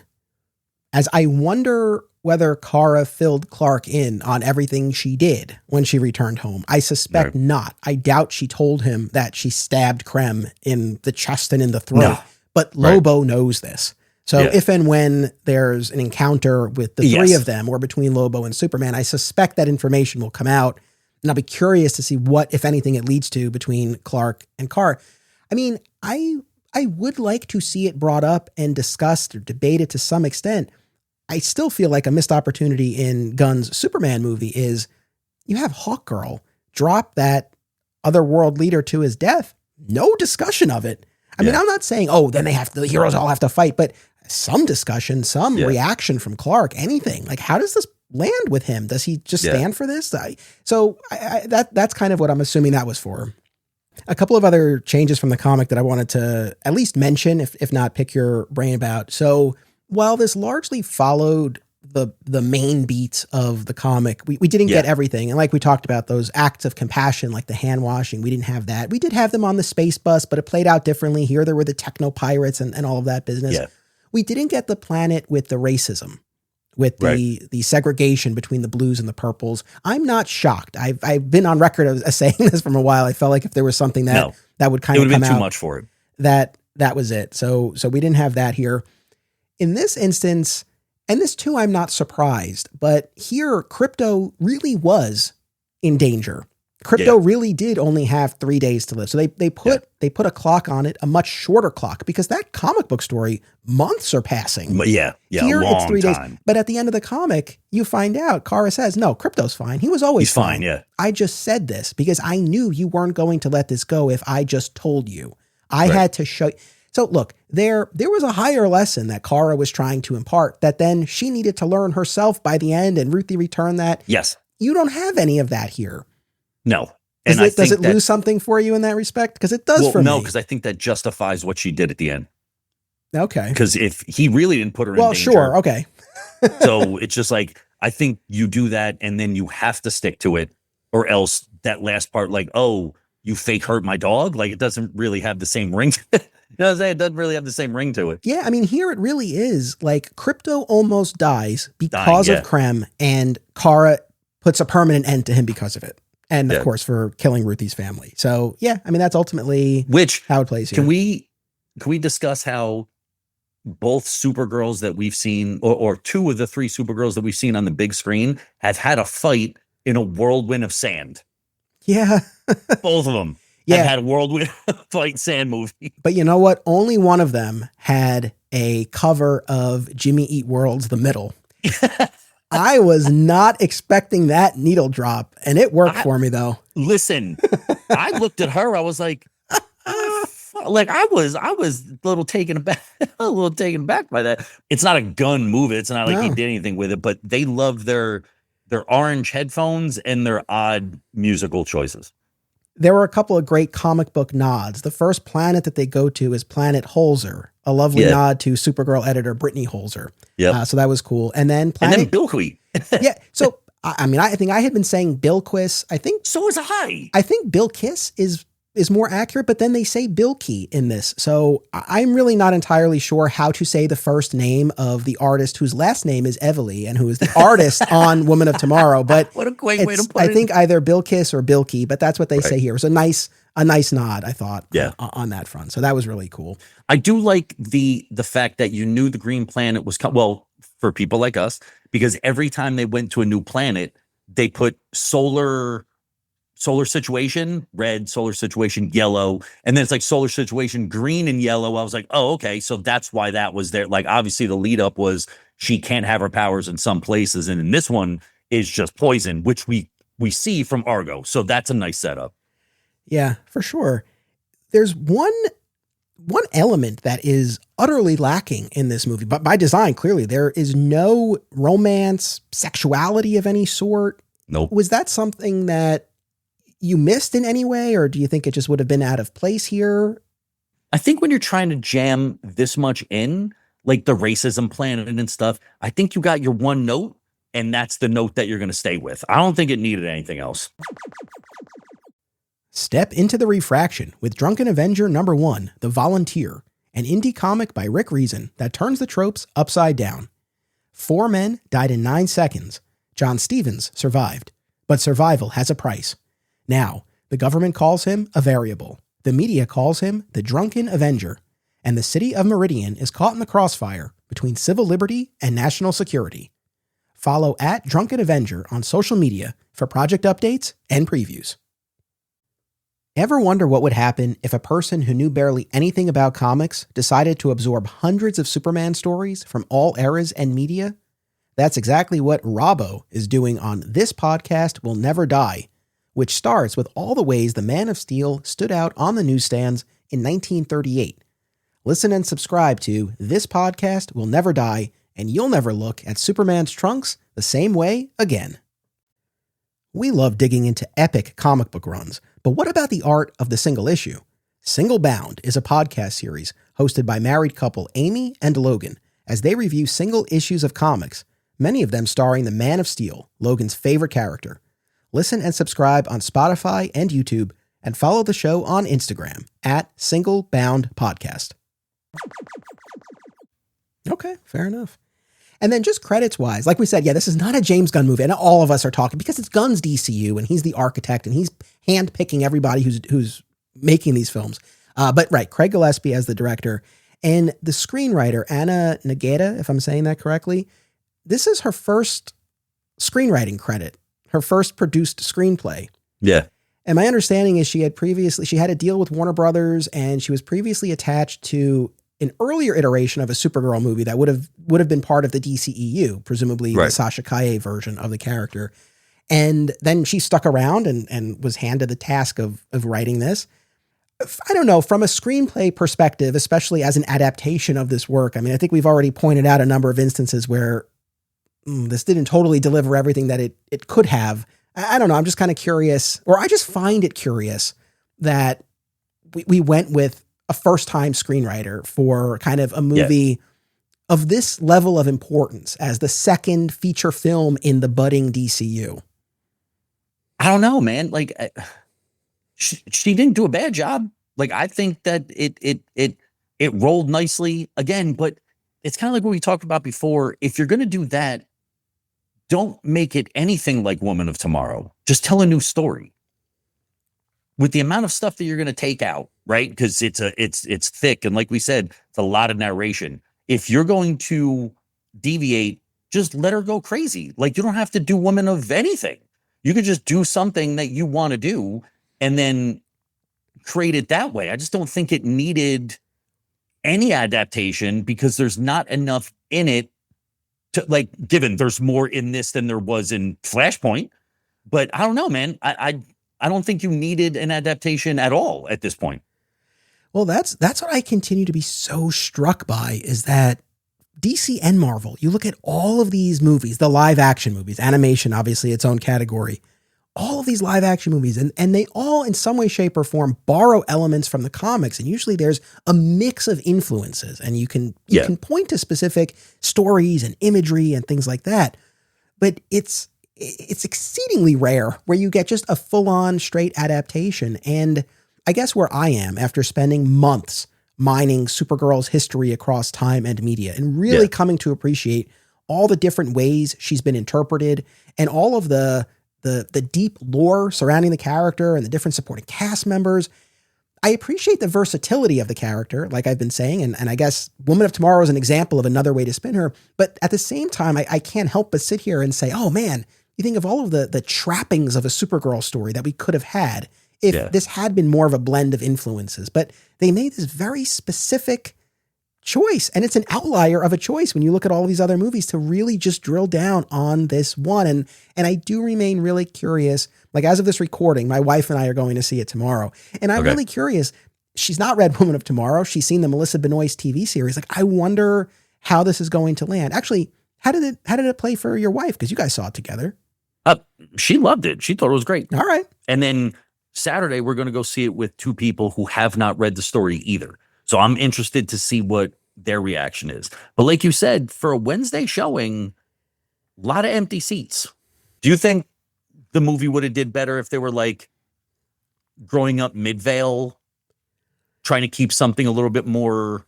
I wonder whether Kara filled Clark in on everything she did when she returned home. I suspect not. I doubt she told him that she stabbed Krem in the chest and in the throat. No. But Lobo knows this. So if and when there's an encounter with the three of them or between Lobo and Superman, I suspect that information will come out. And I'll be curious to see what, if anything, it leads to between Clark and Kara. I mean, I would like to see it brought up and discussed or debated to some extent. I still feel like a missed opportunity in Gunn's Superman movie is you have Hawkgirl drop that other world leader to his death. No discussion of it. I mean, I'm not saying, then the heroes all have to fight, but some discussion, some reaction from Clark, anything. Like, how does this land with him? Does he just stand for this? That's kind of what I'm assuming that was for. A couple of other changes from the comic that I wanted to at least mention, if not pick your brain about. So while this largely followed the main beats of the comic, we didn't get everything. And like we talked about, those acts of compassion, like the hand washing, we didn't have that. We did have them on the space bus, but it played out differently. Here there were the techno pirates and all of that business. Yeah. We didn't get the planet with the racism, with the segregation between the blues and the purples. I'm not shocked. I've been on record as saying this from a while. I felt like if there was something that would kind of come out, it would have been too much for it. That was it. So we didn't have that here. In this instance, and this too, I'm not surprised, but here Crypto really was in danger. Crypto really did only have 3 days to live. So they put a clock on it, a much shorter clock, because that comic book story, months are passing. Here it's 3 days. But at the end of the comic, you find out, Kara says, no, Crypto's fine. He was always fine. I just said this because I knew you weren't going to let this go if I just told you. I had to show you. So look, there was a higher lesson that Kara was trying to impart that then she needed to learn herself by the end, and Ruthie returned that. Yes. You don't have any of that here. No. And does it lose something for you in that respect? Because it does for me. No, because I think that justifies what she did at the end. Okay. Because if he really didn't put her in danger. Well, sure. Okay. So it's just like, I think you do that and then you have to stick to it, or else that last part, like, oh, you fake hurt my dog. Like, it doesn't really have the same ring. You know what I'm saying? It doesn't really have the same ring to it. Yeah, I mean, here it really is. Like, Crypto almost dies because Dying, of Krem, and Kara puts a permanent end to him because of it. And of course, for killing Ruthie's family. So yeah, I mean, that's ultimately how it plays here. Can we discuss how both Supergirls that we've seen, or two of the three Supergirls that we've seen on the big screen, have had a fight in a whirlwind of sand? Yeah. Both of them have had a whirlwind fight sand movie. But you know what? Only one of them had a cover of Jimmy Eat World's The Middle. I was not expecting that needle drop, and it worked for me, though. Listen, I looked at her. I was like, I was a little taken aback, by that. It's not a gun move. It's not like he did anything with it, but they loved their orange headphones and their odd musical choices. There were a couple of great comic book nods. The first planet that they go to is Planet Holzer, a lovely nod to Supergirl editor Brittany Holzer. Yeah, so that was cool. And then Bilquis. Yeah. So I mean, I think I had been saying Bilquis. I think so was I. I think Bilquis is more accurate, but then they say Bilky in this. So I'm really not entirely sure how to say the first name of the artist whose last name is Evely and who is the artist on Woman of Tomorrow. But what a great way to put it. I think either Bilquis or Bilky, but that's what they say here. It was a nice nod, I thought, on that front. So that was really cool. I do like the fact that you knew the Green Planet was for people like us, because every time they went to a new planet, they put solar situation red, solar situation yellow, and then it's like solar situation green and yellow. I was like, oh, okay, so that's why that was there. Like, obviously the lead up was she can't have her powers in some places, and in this one is just poison, which we see from Argo. So that's a nice setup. Yeah, for sure. There's one element that is utterly lacking in this movie, but by design, clearly there is no romance, sexuality of any sort. Nope. Was that something that you missed in any way, or do you think it just would have been out of place here? I think when you're trying to jam this much in, like the racism planet and stuff, I think you got your one note, and that's the note that you're going to stay with. I don't think it needed anything else. Step into the refraction with Drunken Avenger #1, The Volunteer, an indie comic by Rick Reason that turns the tropes upside down. 4 men died in 9 seconds. John Stevens survived, but survival has a price. Now, the government calls him a variable. The media calls him the Drunken Avenger. And the city of Meridian is caught in the crossfire between civil liberty and national security. Follow @Drunken Avenger on social media for project updates and previews. Ever wonder what would happen if a person who knew barely anything about comics decided to absorb hundreds of Superman stories from all eras and media? That's exactly what Robbo is doing on This Podcast Will Never Die, which starts with all the ways the Man of Steel stood out on the newsstands in 1938. Listen and subscribe to This Podcast Will Never Die, and you'll never look at Superman's trunks the same way again. We love digging into epic comic book runs, but what about the art of the single issue? Single Bound is a podcast series hosted by married couple Amy and Logan as they review single issues of comics, many of them starring the Man of Steel, Logan's favorite character. Listen and subscribe on Spotify and YouTube, and follow the show on Instagram @SingleBoundPodcast. Okay, fair enough. And then just credits-wise, like we said, this is not a James Gunn movie, and all of us are talking because it's Gunn's DCU, and he's the architect, and he's handpicking everybody who's making these films. But right, Craig Gillespie as the director, and the screenwriter, Anna Nagata, if I'm saying that correctly, this is her first screenwriting credit, her first produced screenplay. Yeah. And my understanding is she had a deal with Warner Brothers, and she was previously attached to an earlier iteration of a Supergirl movie that would have been part of the DCEU, presumably the Sasha Calle version of the character. And then she stuck around and was handed the task of writing this. I don't know, from a screenplay perspective, especially as an adaptation of this work, I mean, I think we've already pointed out a number of instances where this didn't totally deliver everything that it could have. I don't know. I'm just kind of curious, or I just find it curious that we went with a first-time screenwriter for kind of a movie of this level of importance as the second feature film in the budding DCU? I don't know, man. Like she didn't do a bad job. Like I think that it rolled nicely again, but it's kind of like what we talked about before. If you're going to do that, don't make it anything like Woman of Tomorrow. Just tell a new story. With the amount of stuff that you're going to take out, right? Because it's thick, and like we said, it's a lot of narration. If you're going to deviate, just let her go crazy. Like you don't have to do Woman of anything. You could just do something that you want to do, and then create it that way. I just don't think it needed any adaptation because there's not enough in it to, like, given there's more in this than there was in Flashpoint. But I don't know, man. I don't think you needed an adaptation at all at this point. Well, that's what I continue to be so struck by is that DC and Marvel, you look at all of these movies, the live action movies, animation, obviously its own category, all of these live action movies, and they all in some way, shape, or form borrow elements from the comics. And usually there's a mix of influences, and you can point to specific stories and imagery and things like that. But it's exceedingly rare where you get just a full-on straight adaptation. And I guess where I am after spending months mining Supergirl's history across time and media and really coming to appreciate all the different ways she's been interpreted and all of the deep lore surrounding the character and the different supporting cast members. I appreciate the versatility of the character, like I've been saying, and I guess Woman of Tomorrow is an example of another way to spin her. But at the same time, I can't help but sit here and say, oh man, you think of all of the trappings of a Supergirl story that we could have had if this had been more of a blend of influences. But they made this very specific choice, and it's an outlier of a choice when you look at all these other movies to really just drill down on this one. And I do remain really curious. Like as of this recording, my wife and I are going to see it tomorrow, and I'm really curious. She's not read Woman of Tomorrow. She's seen the Melissa Benoist TV series. Like I wonder how this is going to land. Actually, how did it play for your wife? Because you guys saw it together. She loved it. She thought it was great. All right. And then Saturday, we're going to go see it with two people who have not read the story either. So I'm interested to see what their reaction is. But like you said, for a Wednesday showing, a lot of empty seats. Do you think the movie would have did better if they were like growing up Midvale, trying to keep something a little bit more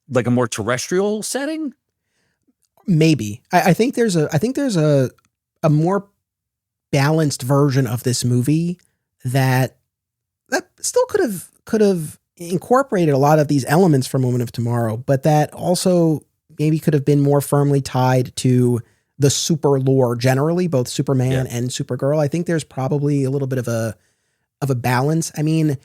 like a more terrestrial setting? Maybe. I think there's a more balanced version of this movie that still could have incorporated a lot of these elements from Woman of Tomorrow, but that also maybe could have been more firmly tied to the super lore generally, both Superman and Supergirl. I think there's probably a little bit of a balance. I mean,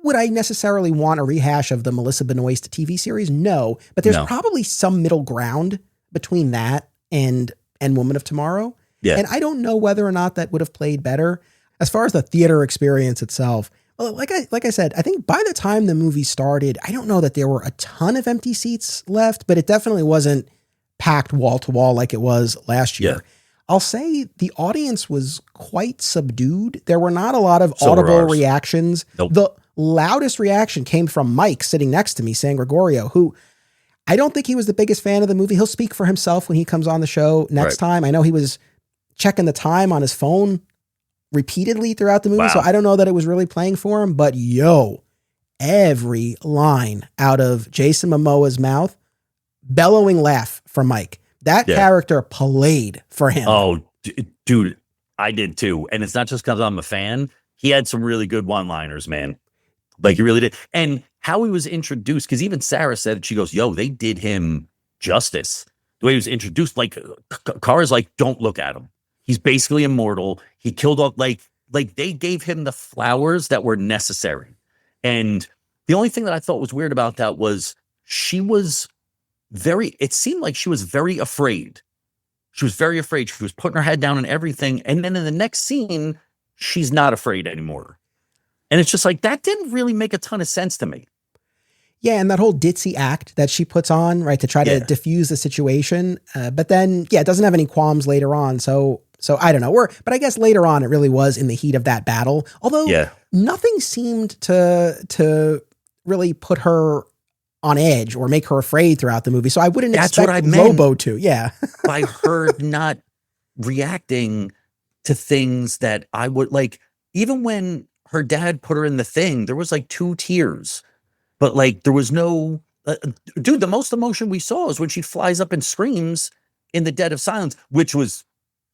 would I necessarily want a rehash of the Melissa Benoist TV series? No, but there's probably some middle ground between that and Woman of Tomorrow. Yeah. And I don't know whether or not that would have played better. As far as the theater experience itself, well, like I said, I think by the time the movie started, I don't know that there were a ton of empty seats left, but it definitely wasn't packed wall to wall like it was last year. Yeah. I'll say the audience was quite subdued. There were not a lot of audible reactions. Nope. The loudest reaction came from Mike sitting next to me, San Gregorio, who I don't think he was the biggest fan of the movie. He'll speak for himself when he comes on the show next time. I know he was checking the time on his phone repeatedly throughout the movie. Wow. So I don't know that it was really playing for him, but every line out of Jason Momoa's mouth, bellowing laugh from Mike. That character played for him. Oh, dude, I did too. And it's not just because I'm a fan. He had some really good one-liners, man. Like he really did. And how he was introduced, because even Sarah said it, she goes, yo, they did him justice. The way he was introduced, like Kara's like, don't look at him. He's basically immortal. He killed all, like they gave him the flowers that were necessary. And the only thing that I thought was weird about that was it seemed like she was very afraid. She was very afraid. She was putting her head down and everything. And then in the next scene, she's not afraid anymore. And it's just like, that didn't really make a ton of sense to me. Yeah, and that whole ditzy act that she puts on, right, to try to diffuse the situation. But then, it doesn't have any qualms later on. So I don't know. But I guess later on, it really was in the heat of that battle. Although nothing seemed to really put her on edge or make her afraid throughout the movie. So I wouldn't That's what expect I meant. Lobo to. Yeah. By her not reacting to things that I would like, even when her dad put her in the thing, there was like 2 tears, but like there was no, dude, the most emotion we saw is when she flies up and screams in the dead of silence, which was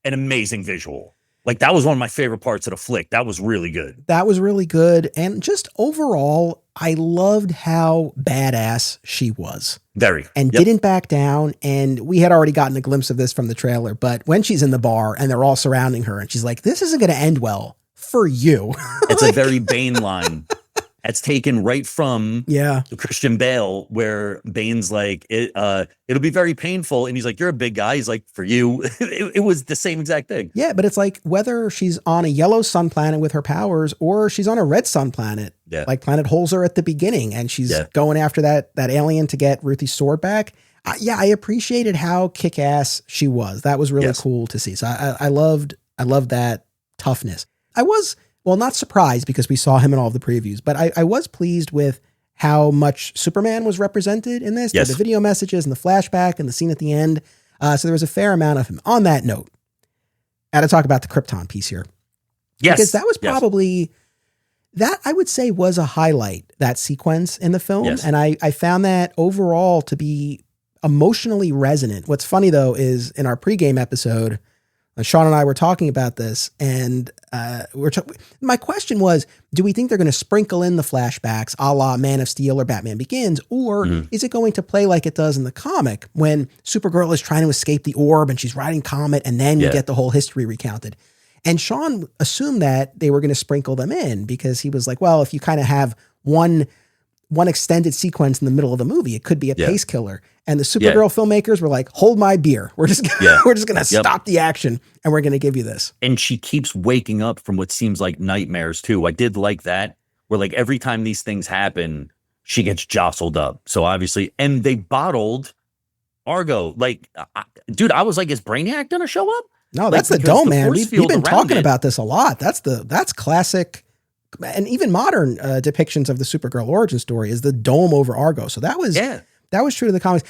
an amazing visual. Like that was one of my favorite parts of the flick. That was really good. That was really good. And just overall, I loved how badass she was. Very. And didn't back down. And we had already gotten a glimpse of this from the trailer, but when she's in the bar and they're all surrounding her and she's like, this isn't going to end well for you. It's a very Bane line. It's taken right from Christian Bale, where Bane's like, it'll be very painful. And he's like, you're a big guy. He's like, for you, it was the same exact thing. Yeah, but it's like whether she's on a yellow sun planet with her powers or she's on a red sun planet, like Planet Holzer at the beginning, and she's going after that alien to get Ruthie's sword back. I appreciated how kick-ass she was. That was really cool to see. So I loved that toughness. I was... well, not surprised because we saw him in all of the previews, but I was pleased with how much Superman was represented in this. The video messages and the flashback and the scene at the end. So there was a fair amount of him. On that note, I had to talk about the Krypton piece here. Yes. Because that was probably, that I would say was a highlight, that sequence in the film. Yes. And I found that overall to be emotionally resonant. What's funny though is in our pregame episode, Sean and I were talking about this, and my question was, do we think they're going to sprinkle in the flashbacks a la Man of Steel or Batman Begins, or is it going to play like it does in the comic when Supergirl is trying to escape the orb and she's riding Comet, and then you get the whole history recounted? And Sean assumed that they were going to sprinkle them in because he was like, well, if you kind of have one extended sequence in the middle of the movie, it could be a pace killer. And the Supergirl filmmakers were like, hold my beer. We're just going to stop the action and we're going to give you this. And she keeps waking up from what seems like nightmares too. I did like that, where like every time these things happen, she gets jostled up. So obviously, and they bottled Argo. Like, dude, I was like, is Brainiac going to show up? No, that's the dome, man. We've been talking about this a lot. That's classic. And even modern depictions of the Supergirl origin story is the dome over Argo. So that was true to the comics.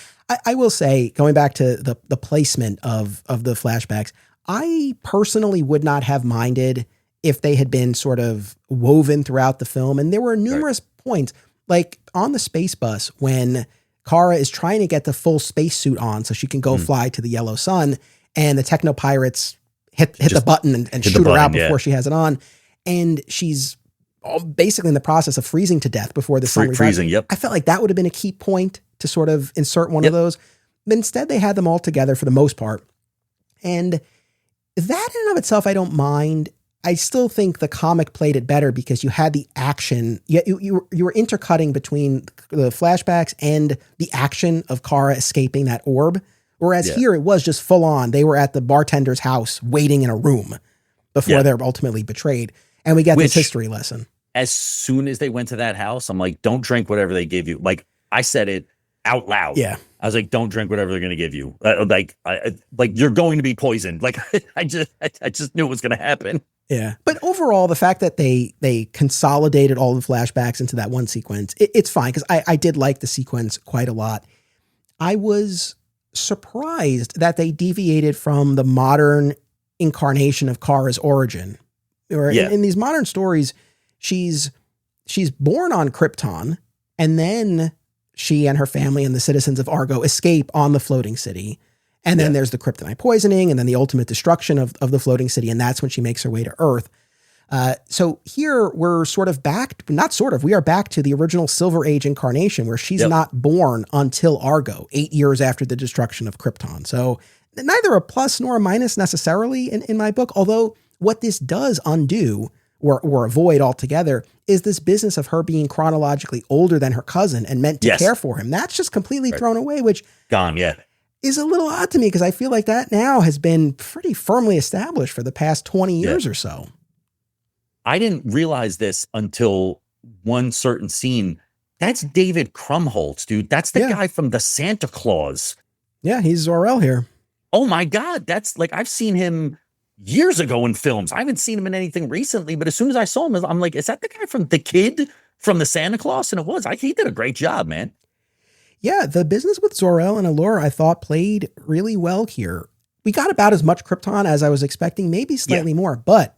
I will say, going back to the placement of the flashbacks, I personally would not have minded if they had been sort of woven throughout the film. And there were numerous points, like on the space bus, when Kara is trying to get the full spacesuit on so she can go fly to the yellow sun, and the techno pirates hit the button and shoot her out before she has it on. And she's basically in the process of freezing to death before the sun freezing. Yep. I felt like that would have been a key point to sort of insert one of those. But instead, they had them all together for the most part. And that in and of itself, I don't mind. I still think the comic played it better because you had the action. You were intercutting between the flashbacks and the action of Kara escaping that orb. Whereas here it was just full on. They were at the bartender's house waiting in a room before they're ultimately betrayed. And we get this history lesson. As soon as they went to that house, I'm like, don't drink whatever they give you. Like, I said it out loud. Yeah. I was like, don't drink whatever they're going to give you. Like you're going to be poisoned. Like, I just knew it was going to happen. Yeah. But overall, the fact that they consolidated all the flashbacks into that one sequence, it's fine. Because I did like the sequence quite a lot. I was surprised that they deviated from the modern incarnation of Kara's origin. Or in these modern stories, she's born on Krypton, and then she and her family and the citizens of Argo escape on the floating city. And then there's the kryptonite poisoning, and then the ultimate destruction of the floating city. And that's when she makes her way to Earth. So here we're sort of we are back to the original Silver Age incarnation, where she's not born until Argo, 8 years after the destruction of Krypton. So neither a plus nor a minus necessarily in my book, although what this does undo or avoid altogether is this business of her being chronologically older than her cousin and meant to care for him. That's just completely thrown away, which is a little odd to me because I feel like that now has been pretty firmly established for the past 20 years or so. I didn't realize this until one certain scene. That's David Krumholtz, dude. That's the guy from the Santa Claus. Yeah, he's Zor-El here. Oh my God. That's like, I've seen him years ago in films. I haven't seen him in anything recently, but as soon as I saw him, I'm like, is that the guy from the kid from the Santa Claus? And it was. He did a great job, man. Yeah, the business with Zor-El and Allura I thought played really well here. We got about as much Krypton as I was expecting, maybe Yeah. slightly more, but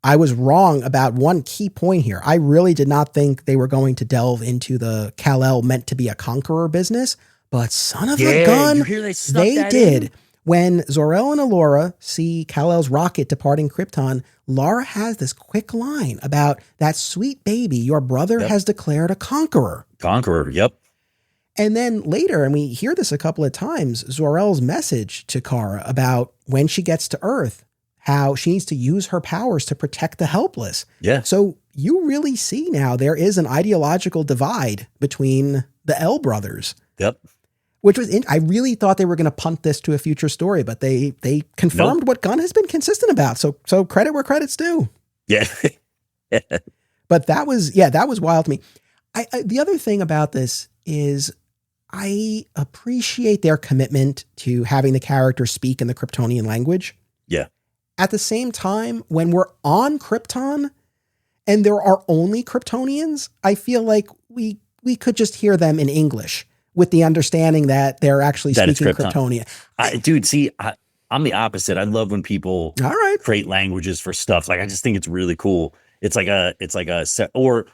I was wrong about one key point here. I really did not think they were going to delve into the Kal-El meant to be a conqueror business, but son of a gun, you hear they did. In? When Zor-El and Allura see Kal-El's rocket departing Krypton, Lara has this quick line about that sweet baby your brother has declared a conqueror. Conqueror, yep. And then later, and we hear this a couple of times, Zor-El's message to Kara about when she gets to Earth, how she needs to use her powers to protect the helpless. Yeah. So you really see now there is an ideological divide between the L brothers. Yep. Which was, I really thought they were going to punt this to a future story, but they confirmed what Gunn has been consistent about. So credit where credit's due. Yeah. But that was wild to me. The other thing about this is I appreciate their commitment to having the characters speak in the Kryptonian language. Yeah. At the same time, when we're on Krypton and there are only Kryptonians, I feel like we could just hear them in English with the understanding that they're actually speaking Kryptonian. I'm the opposite. I love when people create languages for stuff. Like, I just think it's really cool. Or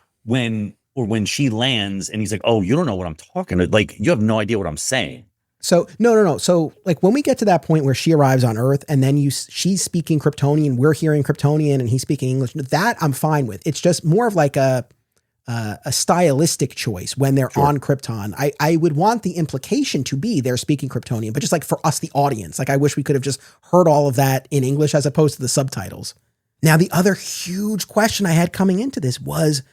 when she lands and he's like, oh, you don't know what I'm talking about. Like, you have no idea what I'm saying. So no. So like when we get to that point where she arrives on Earth and then she's speaking Kryptonian, we're hearing Kryptonian and he's speaking English, that I'm fine with. It's just more of like a stylistic choice when they're on Krypton. I would want the implication to be they're speaking Kryptonian, but just like for us, the audience, like I wish we could have just heard all of that in English as opposed to the subtitles. Now, the other huge question I had coming into this was,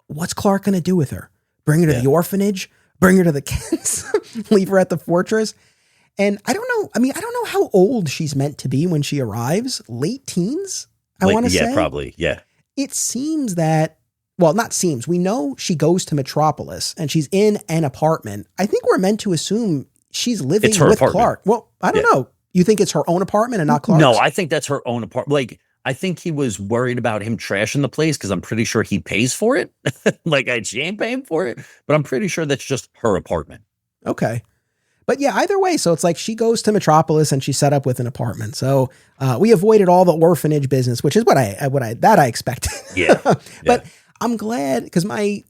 what's Clark going to do with her? Bring her to the orphanage? Bring her to the Kents? Leave her at the fortress? And I don't know. I mean, I don't know how old she's meant to be when she arrives. Late teens, I want to say. Yeah, probably. Yeah. It seems that, well, not seems. We know she goes to Metropolis and she's in an apartment. I think we're meant to assume she's living with apartment. Clark. Well, I don't know. You think it's her own apartment and not Clark's? No, I think that's her own apartment. Like, I think he was worried about him trashing the place because I'm pretty sure he pays for it. She ain't paying for it, but I'm pretty sure that's just her apartment. Okay. But yeah, either way. So it's like she goes to Metropolis and she's set up with an apartment. So we avoided all the orphanage business, which is what I expected. Yeah. But I'm glad because I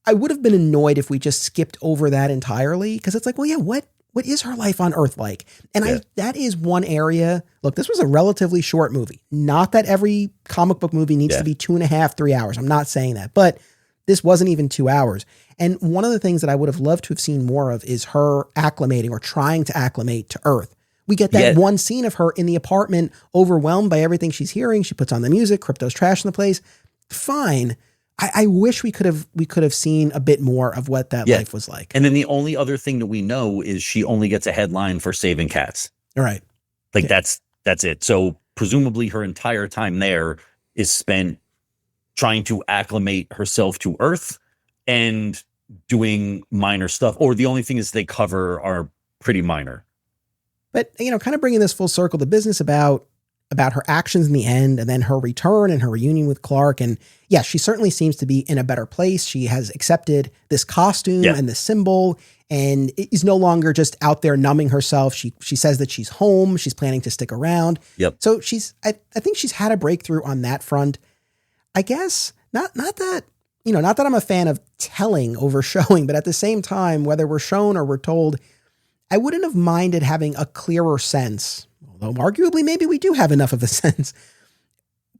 would have been annoyed if we just skipped over that entirely. Cause it's like, well, yeah, what is her life on Earth like? And that is one area. Look, this was a relatively short movie. Not that every comic book movie needs to be 2.5, 3 hours. I'm not saying that, but this wasn't even 2 hours. And one of the things that I would have loved to have seen more of is her acclimating or trying to acclimate to Earth. We get that one scene of her in the apartment, overwhelmed by everything she's hearing. She puts on the music, Crypto's trashing the place. Fine. I wish we could have seen a bit more of what that life was like. And then the only other thing that we know is she only gets a headline for saving cats. All right. That's it. So presumably her entire time there is spent trying to acclimate herself to Earth and doing minor stuff. Or the only thing is they cover are pretty minor. But, kind of bringing this full circle, the business about her actions in the end and then her return and her reunion with Clark. And yes, she certainly seems to be in a better place. She has accepted this costume and this symbol and is no longer just out there numbing herself. She says that she's home. She's planning to stick around. Yep. So I think she's had a breakthrough on that front. I guess not that I'm a fan of telling over showing, but at the same time, whether we're shown or we're told, I wouldn't have minded having a clearer sense. Although arguably maybe we do have enough of a sense,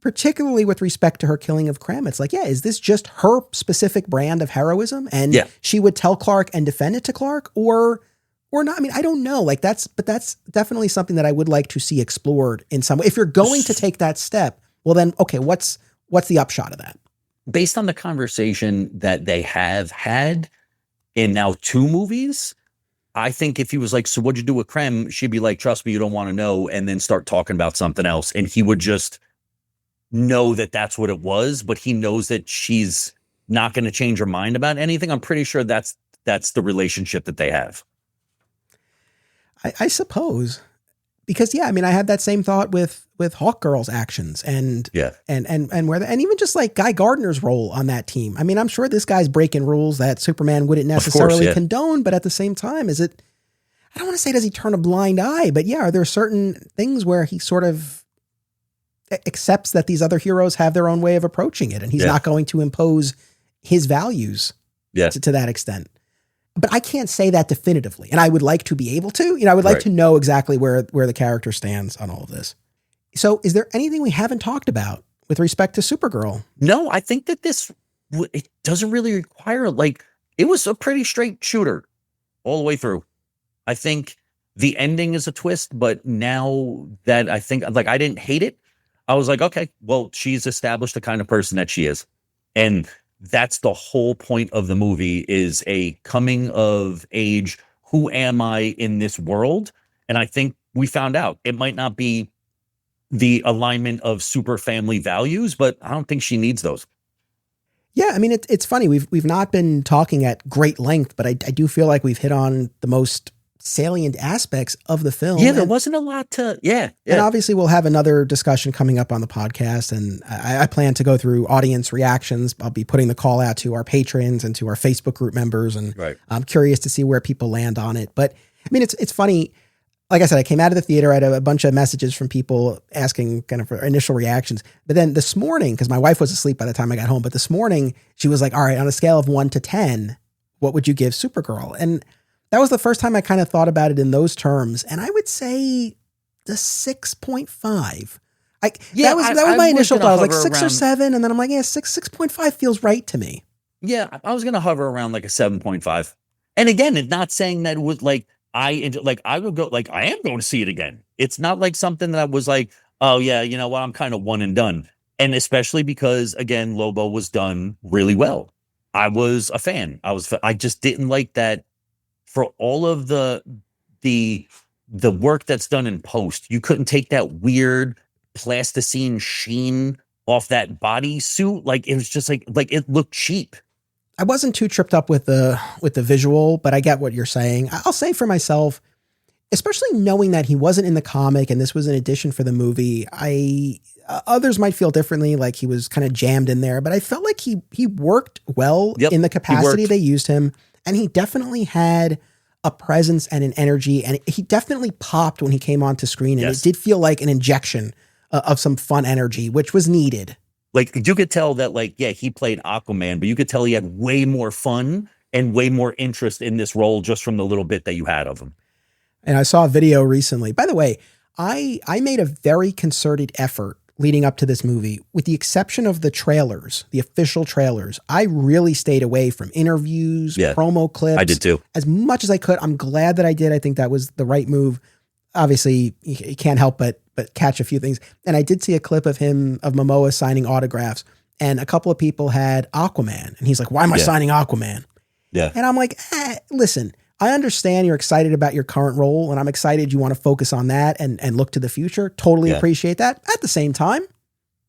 particularly with respect to her killing of Krem. It's like, is this just her specific brand of heroism? And she would tell Clark and defend it to Clark or not? I mean, I don't know. That's definitely something that I would like to see explored in some way. If you're going to take that step, well then, okay, what's the upshot of that? Based on the conversation that they have had in now 2 movies, I think if he was like, so what'd you do with Krem? She'd be like, trust me, you don't want to know. And then start talking about something else. And he would just know that that's what it was. But he knows that she's not going to change her mind about anything. I'm pretty sure that's the relationship that they have. I suppose. Because yeah, I mean, I had that same thought with Hawkgirl's actions and Yeah. and even just like Guy Gardner's role on that team. I mean, I'm sure this guy's breaking rules that Superman wouldn't necessarily yeah. condone, but at the same time, is it? I don't want to say does he turn a blind eye, but yeah, are there certain things where he sort of accepts that these other heroes have their own way of approaching it, and he's not going to impose his values to that extent. But I can't say that definitively, and I would like to be able to. I would like to know exactly where the character stands on all of this. So, is there anything we haven't talked about with respect to Supergirl? No, I think that it doesn't really require, like, it was a pretty straight shooter all the way through. I think the ending is a twist, but now that I think, like, I didn't hate it. I was like, okay, well, she's established the kind of person that she is. And that's the whole point of the movie, is a coming of age. Who am I in this world? And I think we found out it might not be the alignment of super family values, but I don't think she needs those. Yeah, I mean, it's funny. We've not been talking at great length, but I do feel like we've hit on the most salient aspects of the film. Yeah, there wasn't a lot to, And obviously we'll have another discussion coming up on the podcast, and I plan to go through audience reactions. I'll be putting the call out to our patrons and to our Facebook group members, and I'm curious to see where people land on it. But I mean, it's funny. Like I said, I came out of the theater, I had a bunch of messages from people asking kind of for initial reactions. But then this morning, because my wife was asleep by the time I got home, but this morning she was like, all right, on a scale of 1 to 10, what would you give Supergirl? And that was the first time I kind of thought about it in those terms. And I would say the 6.5. That was my initial thought. I was like 6 or 7. And then I'm like, yeah, 6.5 feels right to me. Yeah, I was going to hover around like a 7.5. And again, it's not saying that it was like, I would go, like, I am going to see it again. It's not like something that I was like, oh yeah, you know what, I'm kind of one and done. And especially because, again, Lobo was done really well. I was a fan. I just didn't like that for all of the work that's done in post. You couldn't take that weird plasticine sheen off that body suit. Like, it was just like it looked cheap. I wasn't too tripped up with the visual, but I get what you're saying. I'll say for myself, especially knowing that he wasn't in the comic and this was an addition for the movie, others might feel differently, like he was kind of jammed in there, but I felt like he worked well in the capacity they used him, and he definitely had a presence and an energy, and he definitely popped when he came onto screen, and it did feel like an injection of some fun energy, which was needed. Like, you could tell that, like, yeah, he played Aquaman, but you could tell he had way more fun and way more interest in this role just from the little bit that you had of him. And I saw a video recently. By the way, I made a very concerted effort leading up to this movie, with the exception of the trailers, the official trailers. I really stayed away from interviews, promo clips. I did too. As much as I could. I'm glad that I did. I think that was the right move. Obviously, you can't help but catch a few things. And I did see a clip of Momoa signing autographs, and a couple of people had Aquaman, and he's like, why am I signing Aquaman? Yeah. And I'm like, listen, I understand you're excited about your current role, and I'm excited you want to focus on that and look to the future. Totally appreciate that. At the same time,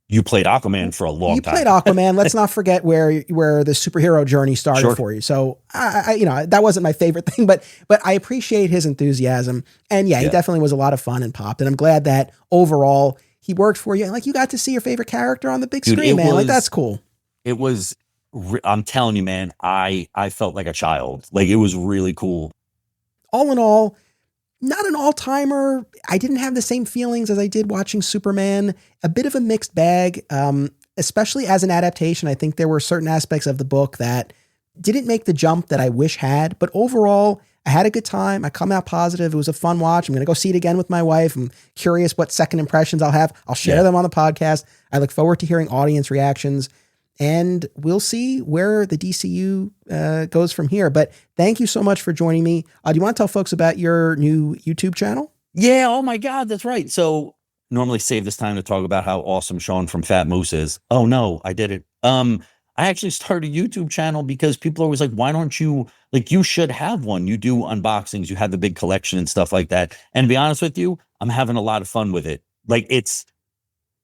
you played Aquaman for a long time. You played Aquaman. Let's not forget where the superhero journey started for you. So I that wasn't my favorite thing, but I appreciate his enthusiasm. And he definitely was a lot of fun and popped. And I'm glad that overall he worked for you. And like, you got to see your favorite character on the big screen, man. Like, that's cool. It was, I'm telling you, man, I felt like a child. Like, it was really cool. All in all, not an all-timer. I didn't have the same feelings as I did watching Superman. A bit of a mixed bag, especially as an adaptation. I think there were certain aspects of the book that didn't make the jump that I wish had. But overall, I had a good time. I come out positive. It was a fun watch. I'm going to go see it again with my wife. I'm curious what second impressions I'll have. I'll share them on the podcast. I look forward to hearing audience reactions. And we'll see where the DCU goes from here. But thank you so much for joining me. Do you want to tell folks about your new YouTube channel? Yeah. Oh my God. That's right. So normally save this time to talk about how awesome Sean from Fat Moose is. Oh no, I did it. I actually started a YouTube channel because people are always like, why don't you, like, you should have one. You do unboxings, you have the big collection and stuff like that. And to be honest with you, I'm having a lot of fun with it. Like,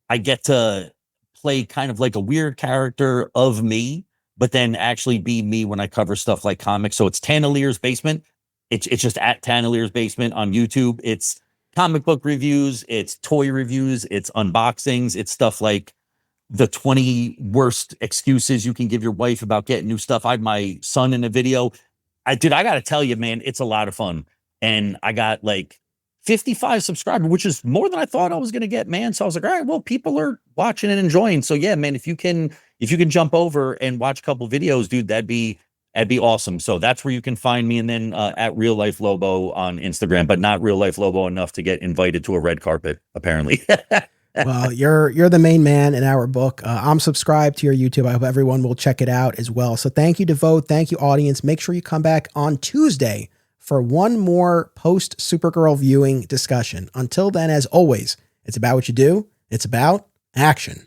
I get to play kind of like a weird character of me, but then actually be me when I cover stuff like comics. So it's Tanalier's Basement. It's just at Tanalier's Basement on YouTube. It's comic book reviews, it's toy reviews, it's unboxings, it's stuff like the 20 worst excuses you can give your wife about getting new stuff. I had my son in a video. I got to tell you, man, it's a lot of fun. And I got like 55 subscribers, which is more than I thought I was going to get, man. So I was like, all right, well, people are watching and enjoying. So yeah, man, if you can jump over and watch a couple videos, dude, that'd be awesome. So that's where you can find me. And then at Real Life Lobo on Instagram, but not Real Life Lobo enough to get invited to a red carpet, apparently. Well, you're the main man in our book. I'm subscribed to your YouTube. I hope everyone will check it out as well. So thank you, Devote. Thank you, audience. Make sure you come back on Tuesday for one more post Supergirl viewing discussion. Until then, as always, it's about what you do. It's about action.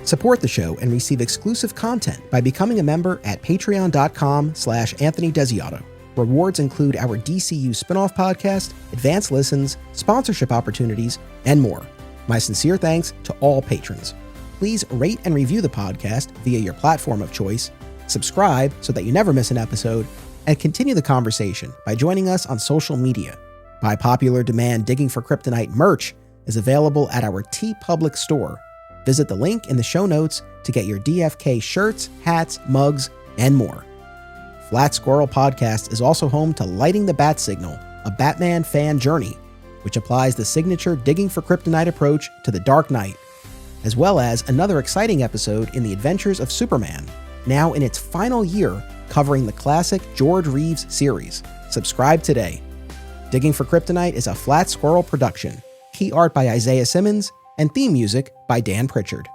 Support the show and receive exclusive content by becoming a member at patreon.com/Anthony Desiato. Rewards include our DCU spinoff podcast, advanced listens, sponsorship opportunities, and more. My sincere thanks to all patrons. Please rate and review the podcast via your platform of choice, subscribe so that you never miss an episode, and continue the conversation by joining us on social media. By popular demand, Digging for Kryptonite merch is available at our TeePublic store. Visit the link in the show notes to get your DFK shirts, hats, mugs, and more. Flat Squirrel Podcast is also home to Lighting the Bat Signal, a Batman fan journey, which applies the signature Digging for Kryptonite approach to the Dark Knight, as well as another exciting episode in the Adventures of Superman, now in its final year covering the classic George Reeves series. Subscribe today. Digging for Kryptonite is a Flat Squirrel production. Key art by Isaiah Simmons and theme music by Dan Pritchard.